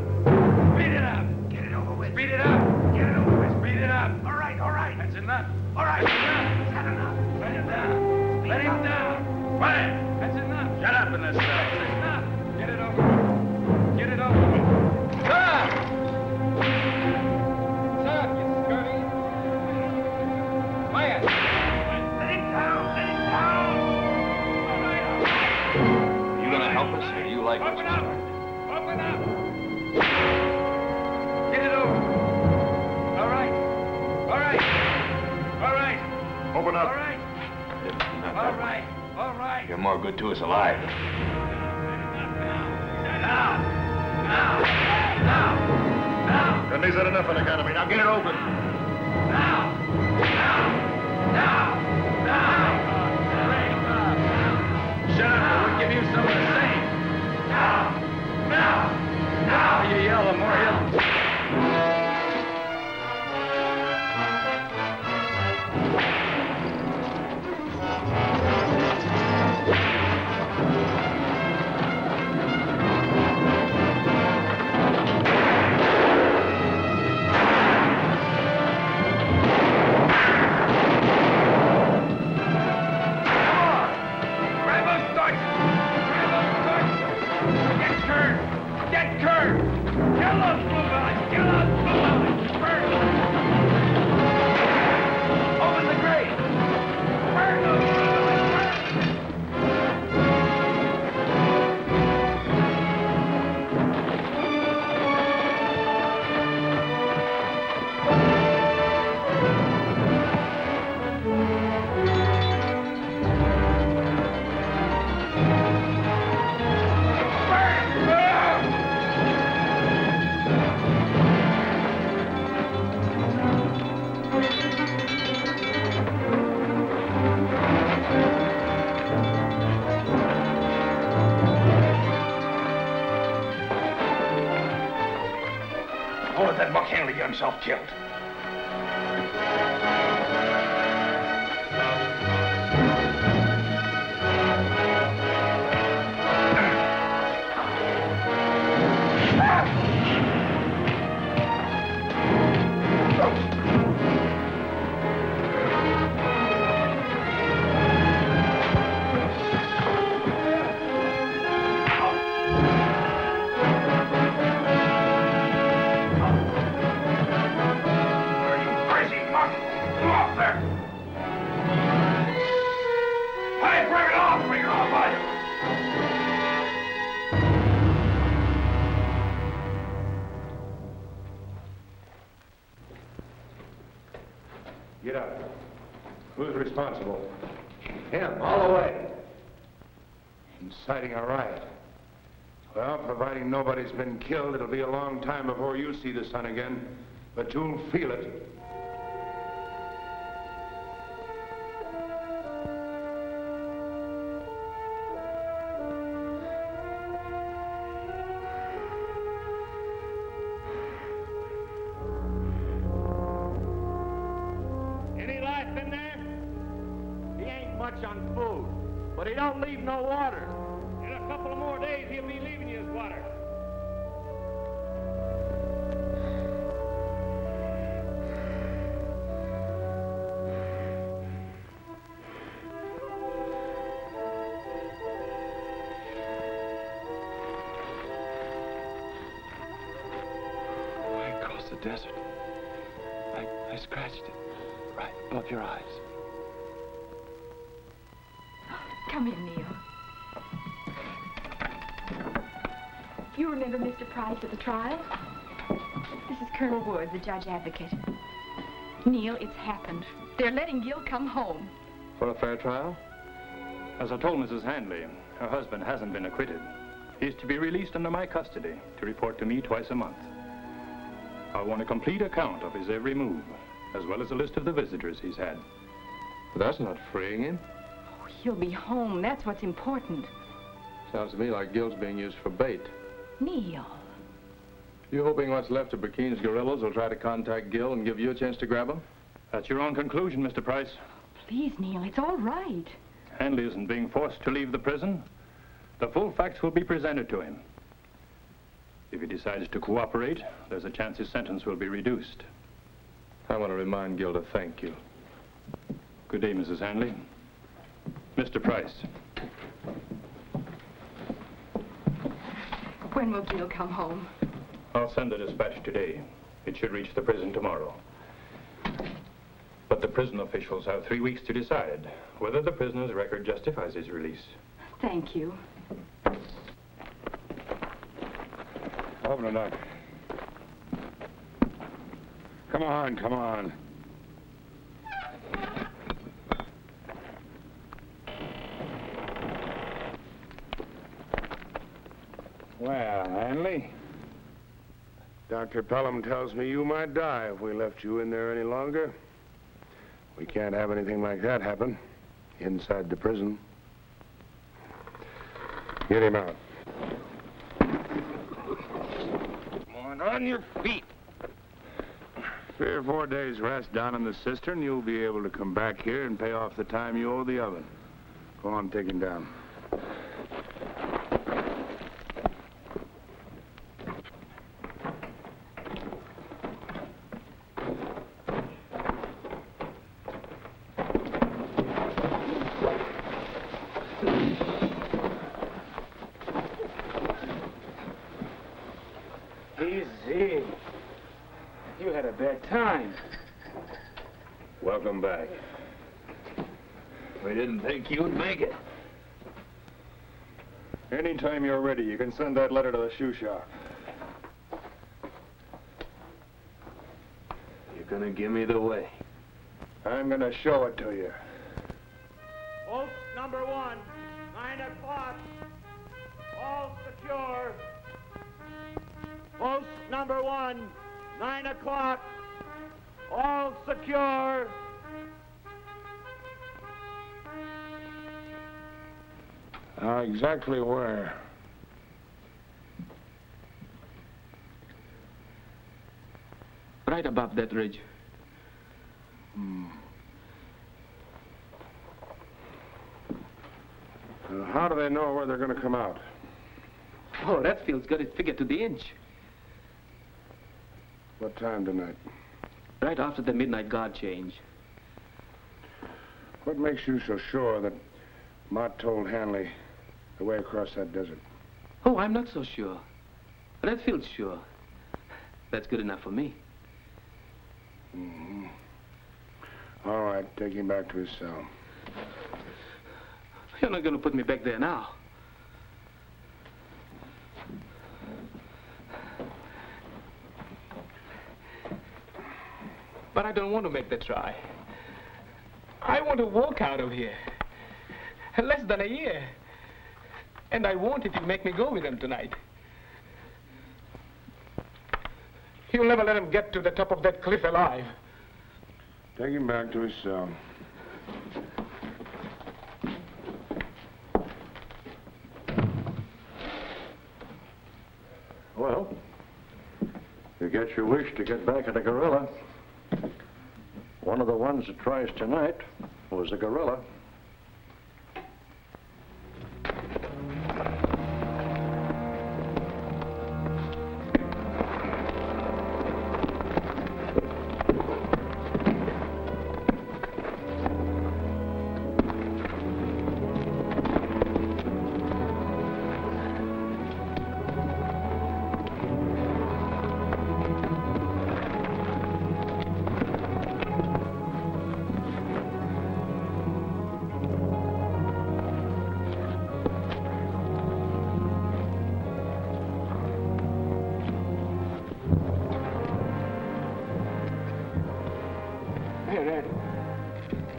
S7: Beat it up. Get it over with. Beat it up. Get it over with. Beat it up. All right, all right. That's enough. All right, enough. That's enough. Let him down. Let him down. Quiet. That's enough. Shut up in this cell. That's enough. Get it over with. Get it over with. Stop! Stop, you scurvy. Quiet. Let him down. Let him down. All right, all right.
S9: You gonna help us, or do you like us?
S7: Open up. Open up. Get it over. All right. All right. All right.
S5: Open up.
S7: All right. All right. All right.
S15: You're more good to us alive.
S7: Now. Now. Now. Now.
S5: Gundy's had enough of the economy. Now get it open.
S7: Now. Now. Now. Now. Shut up, or we'll give you something to say. Now. Now. Now. You yell, the more he'll...
S11: himself killed.
S12: Get up. Who's responsible? Him, all the way. Inciting a riot. Well, providing nobody's been killed, it'll be a long time before you see the sun again, but you'll feel it.
S10: On food, but he don't leave no water. In a couple of more days, he'll be leaving you his water.
S17: Right across the desert. I scratched it right above your eyes.
S4: Come in, Neil. You remember Mr. Price at the trial? This is Colonel Wood, the judge advocate. Neil, it's happened. They're letting Gil come home.
S6: For a fair trial? As I told Mrs. Handley, her husband hasn't been acquitted. He's to be released under my custody to report to me twice a month. I want a complete account of his every move, as well as a list of the visitors he's had.
S8: But that's not freeing him.
S4: He'll be home. That's what's important.
S8: Sounds to me like Gil's being used for bait.
S4: Neil.
S8: You hoping what's left of Burkine's guerrillas will try to contact Gil and give you a chance to grab him?
S6: That's your own conclusion, Mr. Price.
S4: Please, Neil, it's all right.
S6: Handley isn't being forced to leave the prison. The full facts will be presented to him. If he decides to cooperate, there's a chance his sentence will be reduced.
S8: I want to remind Gil to thank you.
S6: Good day, Mrs. Handley. Mr. Price.
S4: When will Gil come home?
S6: I'll send a dispatch today. It should reach the prison tomorrow. But the prison officials have 3 weeks to decide whether the prisoner's record justifies his release.
S4: Thank you.
S12: Open it up. Come on, come on. Well, Handley, Dr. Pelham tells me you might die if we left you in there any longer. We can't have anything like that happen inside the prison. Get him out.
S9: Come on your feet.
S12: 3 or 4 days rest down in the cistern, you'll be able to come back here and pay off the time you owe the oven. Go on, take him down.
S13: Easy. You had a bad time.
S12: Welcome back.
S9: We didn't think you'd make it.
S6: Anytime you're ready, you can send that letter to the shoe shop.
S9: You're gonna give me the way.
S12: I'm gonna show it to you.
S10: Post number 1, 9 o'clock. All secure. Post number 1, 9 o'clock. All secure.
S12: Exactly where?
S13: But Right above that ridge.
S12: How do they know where they're going to come out?
S13: Oh, Redfield's got it figured to the inch.
S12: What time tonight?
S13: Right after the midnight guard change.
S12: What makes you so sure that Mott told Hanley the way across that desert?
S13: Oh, I'm not so sure. Redfield's sure. That's good enough for me.
S12: All right, take him back to his cell.
S13: You're not going to put me back there now. But I don't want to make the try. I want to walk out of here. Less than a year. And I won't if you make me go with him tonight. You'll never let him get to the top of that cliff alive.
S12: Take him back to his cell.
S18: Well, you get your wish to get back at the gorilla. One of the ones that tries tonight was a gorilla.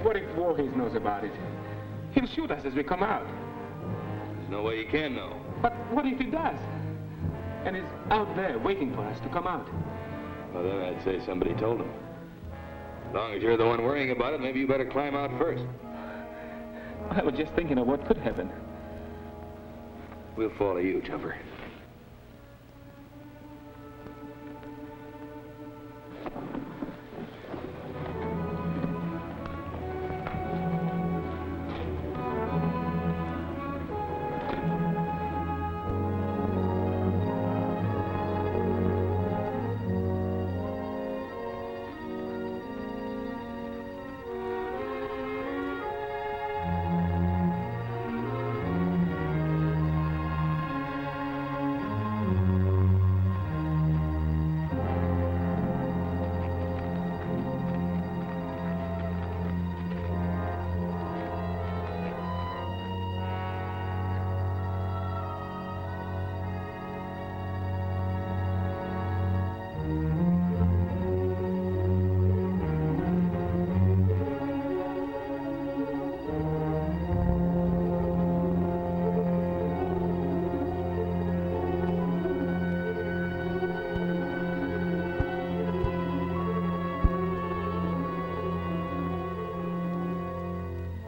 S13: What if Voorhees knows about it? He'll shoot us as we come out.
S2: There's no way he can know.
S13: But what if he does? And he's out there waiting for us to come out.
S2: Well, then I'd say somebody told him. As long as you're the one worrying about it, maybe you better climb out first.
S13: I was just thinking of what could happen.
S2: We'll follow you, Jumper.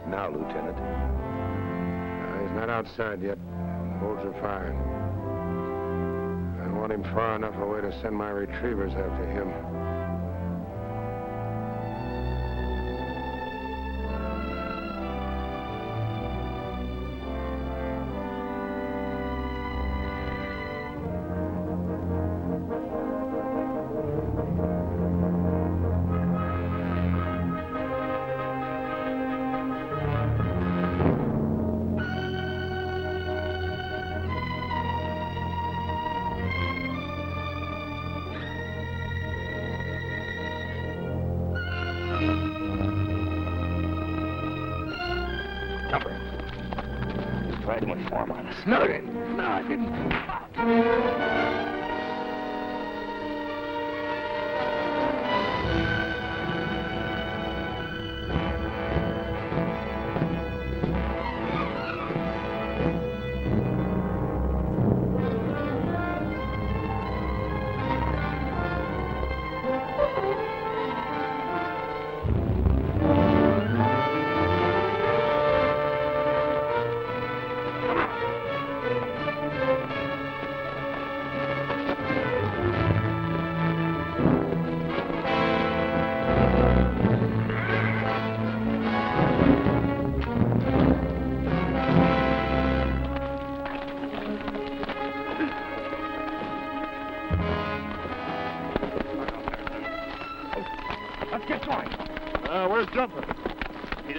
S9: Now, Lieutenant.
S12: He's not outside yet. Bolts are firing. I want him far enough away to send my retrievers after him.
S18: No, I didn't.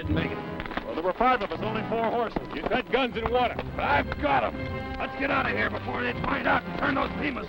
S15: didn't make it.
S6: Well, there were 5 of us, only 4 horses. You said guns and water.
S15: I've got them. Let's get out of here before they find out and turn those beamers.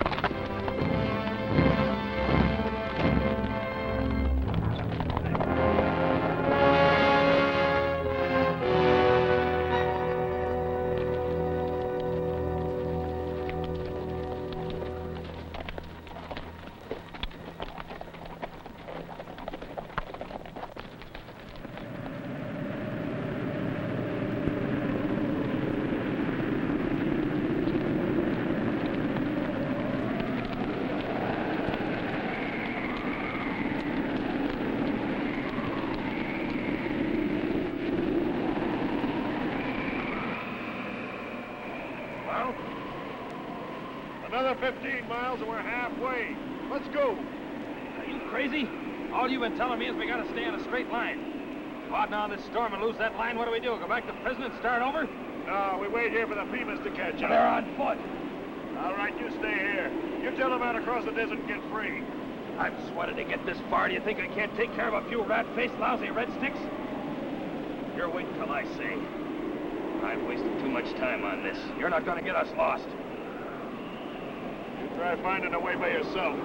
S5: Another 15 miles and we're halfway. Let's go.
S7: Are you crazy? All you've been telling me is we gotta stay on a straight line. Go out now in this storm and lose that line, what do we do? Go back to prison and start over?
S5: No, we wait here for the Beamers to catch up.
S7: They're on foot.
S5: All right, you stay here. You tell them how to cross the desert and get free.
S7: I've sweated to get this far. Do you think I can't take care of a few rat-faced, lousy red sticks? You're waiting till I say. I've wasted too much time on this. You're not gonna get us lost.
S5: You try finding a way by yourself.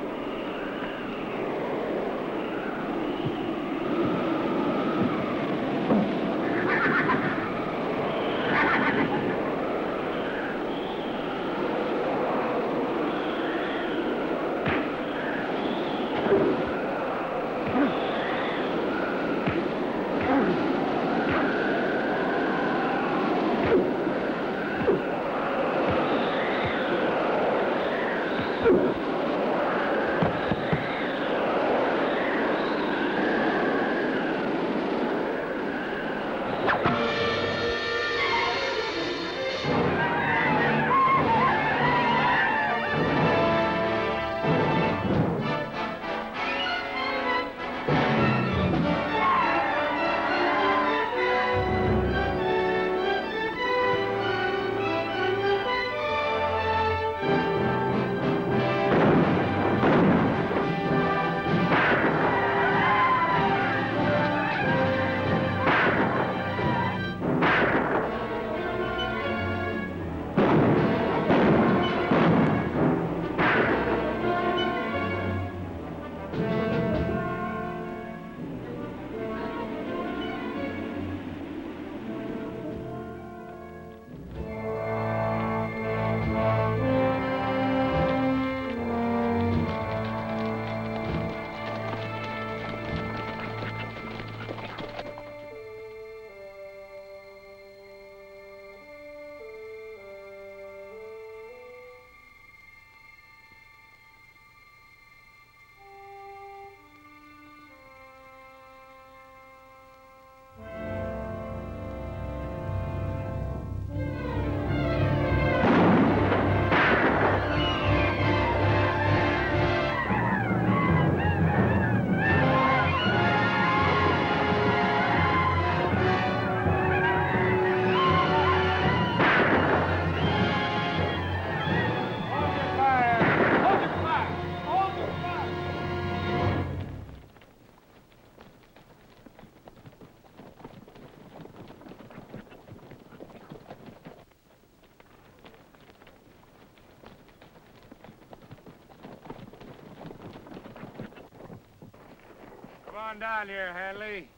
S12: Come on down here, Hanley.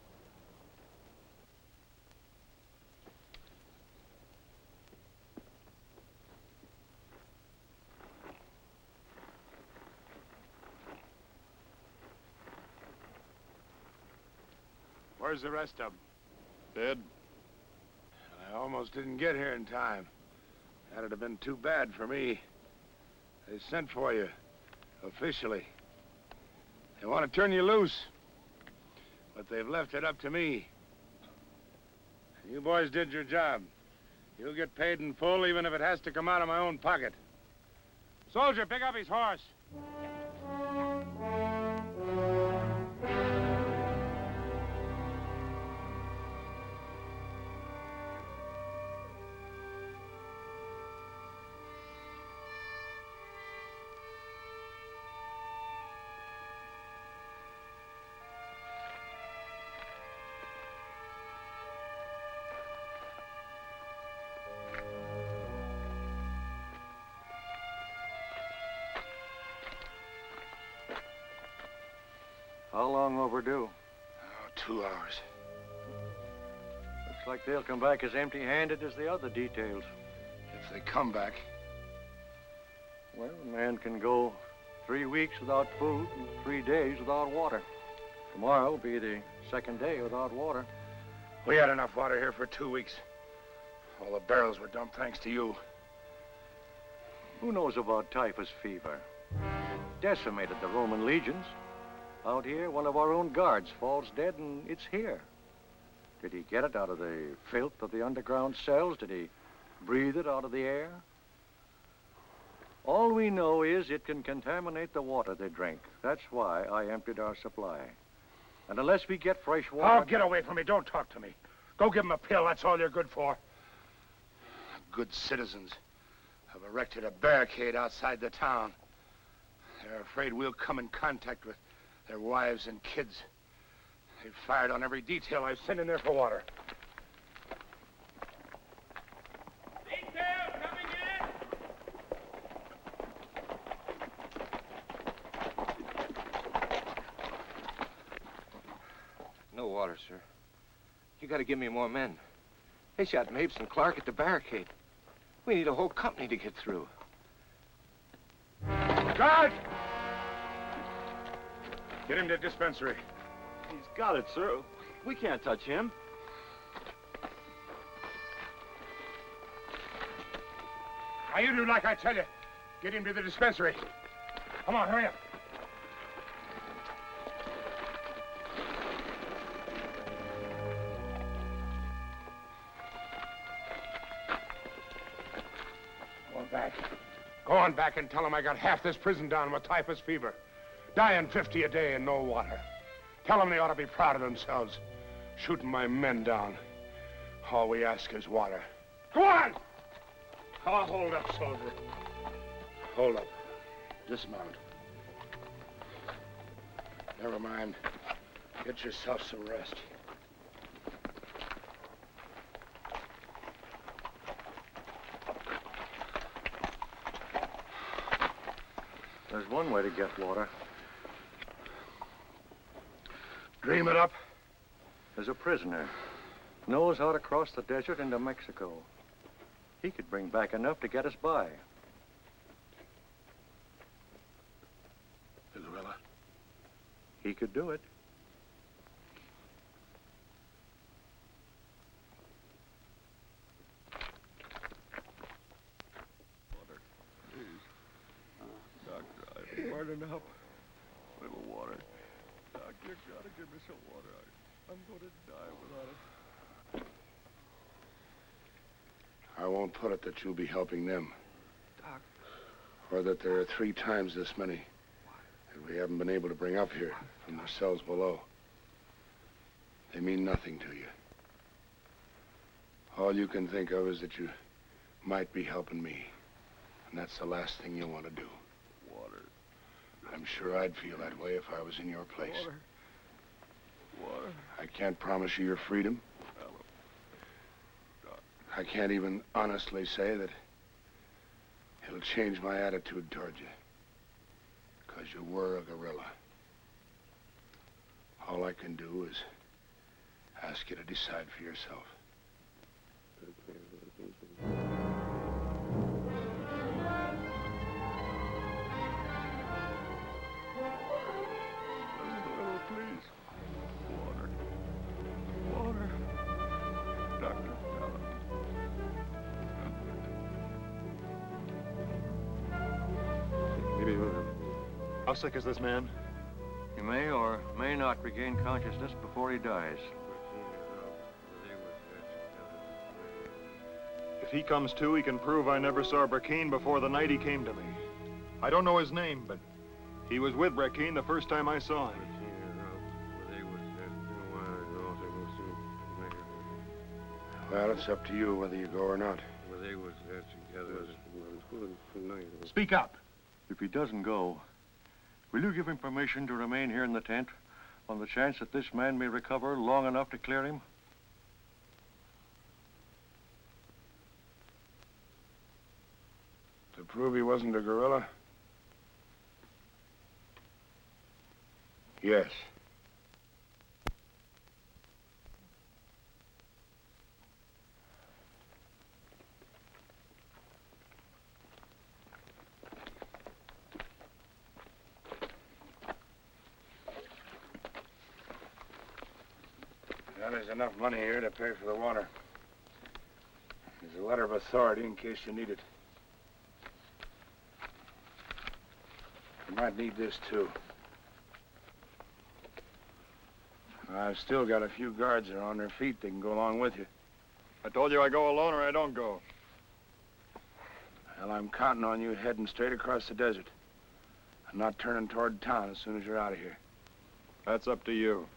S12: Where's the rest of them?
S5: Dead.
S12: I almost didn't get here in time. That'd have been too bad for me. They sent for you, officially. They want to turn you loose, but they've left it up to me. You boys did your job. You'll get paid in full, even if it has to come out of my own pocket. Soldier, pick up his horse.
S18: How long overdue?
S12: Oh, 2 hours.
S18: Looks like they'll come back as empty-handed as the other details.
S12: If they come back.
S18: Well, a man can go 3 weeks without food and 3 days without water. Tomorrow will be the 2nd day without water.
S12: We had enough water here for 2 weeks. All the barrels were dumped thanks to you.
S18: Who knows about typhus fever? Decimated the Roman legions. Out here, one of our own guards falls dead, and it's here. Did he get it out of the filth of the underground cells? Did he breathe it out of the air? All we know is it can contaminate the water they drink. That's why I emptied our supply. And unless we get fresh water...
S12: Oh, get away from me. Don't talk to me. Go give them a pill. That's all you're good for. Good citizens have erected a barricade outside the town. They're afraid we'll come in contact with their wives and kids. They've fired on every detail I've sent in there for water.
S16: Detail coming in!
S9: No water, sir. You gotta give me more men. They shot Mapes and Clark at the barricade. We need a whole company to get through.
S12: Guard! Get him to the dispensary.
S19: He's got it, sir. We can't touch him.
S12: Now, you do like I tell you. Get him to the dispensary. Come on, hurry up. Go on back and tell him I got half this prison down with typhus fever. Dying 50 a day and no water. Tell them they ought to be proud of themselves. Shooting my men down. All we ask is water. Go on! Oh, hold up, soldier. Hold up. Dismount. Never mind. Get yourself some rest.
S18: There's one way to get water.
S12: Dream it up.
S18: There's a prisoner. Knows how to cross the desert into Mexico. He could bring back enough to get us by.
S12: The gorilla?
S18: He could do it.
S5: Burning up. A little water. Doc, you gotta give me some water. I'm going to die without it.
S12: I won't put it that you'll be helping them.
S5: Doc.
S12: Or that there are 3 times this many that we haven't been able to bring up here from the cells below. They mean nothing to you. All you can think of is that you might be helping me. And that's the last thing you want to do.
S5: Water.
S12: I'm sure I'd feel that way if I was in your place.
S5: Water. Water.
S12: I can't promise you your freedom. I can't even honestly say that it'll change my attitude toward you. Because you were a gorilla. All I can do is ask you to decide for yourself.
S5: Please. Water. Water. Doctor,
S6: Maybe. How sick is this man?
S18: He may or may not regain consciousness before he dies.
S5: If he comes to, he can prove I never saw Brackeen before the night he came to me. I don't know his name, but he was with Brackeen the first time I saw him.
S12: Well, it's up to you whether you go or not.
S5: Speak up.
S18: If he doesn't go, will you give him permission to remain here in the tent on the chance that this man may recover long enough to clear him?
S12: To prove he wasn't a gorilla? Yes. Well, there's enough money here to pay for the water. There's a letter of authority in case you need it. You might need this, too. I've still got a few guards that are on their feet. They can go along with you.
S5: I told you I go alone or I don't go.
S12: Well, I'm counting on you heading straight across the desert. I'm not turning toward town as soon as you're out of here.
S5: That's up to you.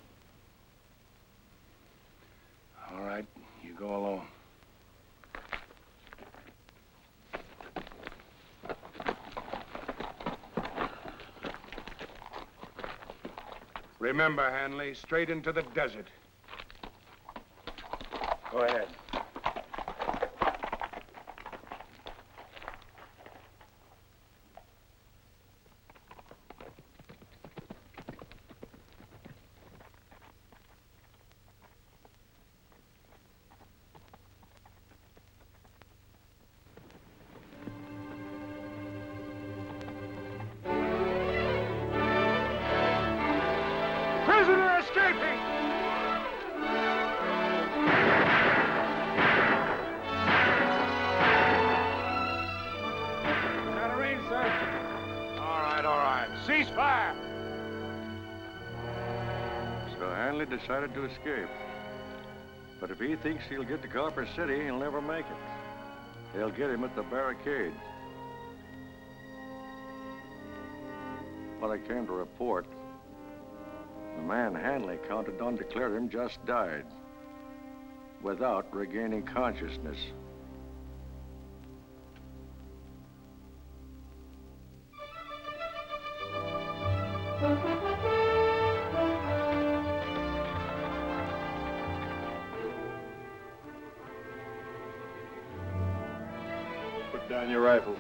S12: All right, you go alone. Remember, Hanley, straight into the desert. Go ahead. Prisoner escaping! Got a range, sir. All right. Cease fire!
S18: So Hanley decided to escape. But if he thinks he'll get to Copper City, he'll never make it. They'll get him at the barricade. What I came to report, the man Hanley counted on to clear him just died, without regaining consciousness.
S5: Put down your rifle.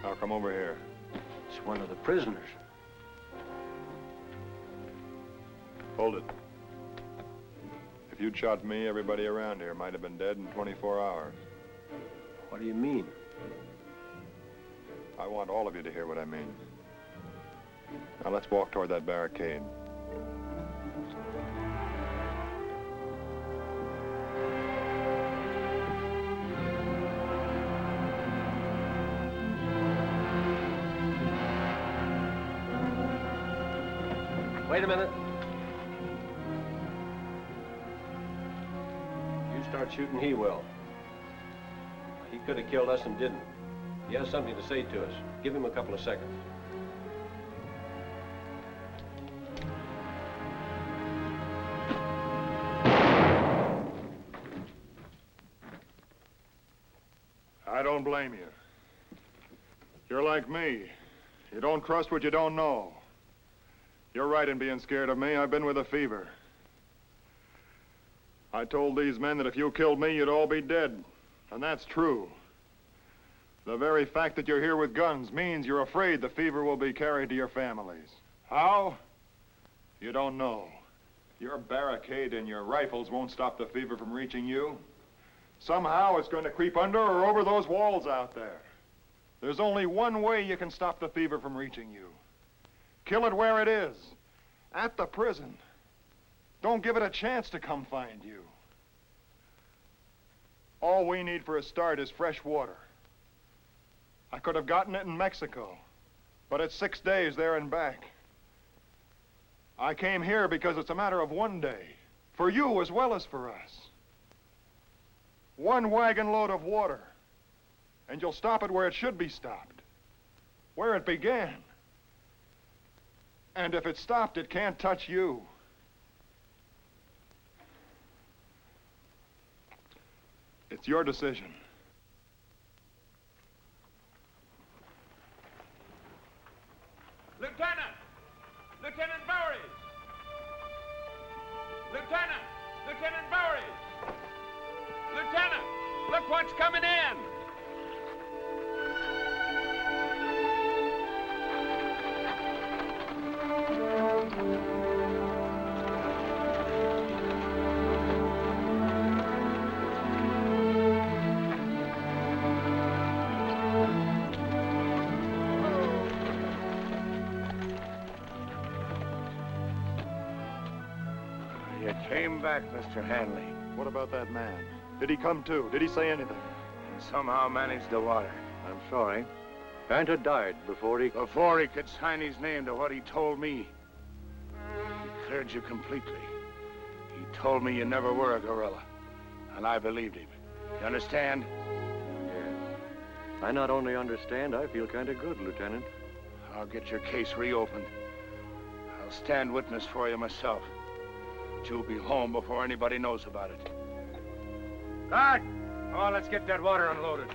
S5: Now come over here.
S20: It's one of the prisoners.
S5: Hold it. If you'd shot me, everybody around here might have been dead in 24 hours.
S20: What do you mean?
S5: I want all of you to hear what I mean. Now let's walk toward that barricade.
S20: Wait a minute. You start shooting, he will. He could have killed us and didn't. He has something to say to us. Give him a couple of seconds.
S5: I don't blame you. You're like me. You don't trust what you don't know. You're right in being scared of me. I've been with a fever. I told these men that if you killed me, you'd all be dead. And that's true. The very fact that you're here with guns means you're afraid the fever will be carried to your families. How? You don't know. Your barricade and your rifles won't stop the fever from reaching you. Somehow it's going to creep under or over those walls out there. There's only one way you can stop the fever from reaching you. Kill it where it is, at the prison. Don't give it a chance to come find you. All we need for a start is fresh water. I could have gotten it in Mexico, but it's 6 days there and back. I came here because it's a matter of one day, for you as well as for us. One wagon load of water, and you'll stop it where it should be stopped, where it began. And if it stopped, it can't touch you. It's your decision.
S16: Lieutenant! Lieutenant Bowery! Lieutenant! Lieutenant Bowery! Lieutenant! Look what's coming in!
S12: You came back, Mr. Hanley.
S5: What about that man? Did he come to? Did he say anything?
S12: And somehow managed the water.
S18: I'm sorry. Panta died before he
S12: could sign his name to what he told me. He cleared you completely. He told me you never were a gorilla. And I believed him. You understand?
S18: Yes. I not only understand, I feel kind of good, Lieutenant.
S12: I'll get your case reopened. I'll stand witness for you myself. But you'll be home before anybody knows about it.
S10: Guard! Come on, let's get that water unloaded.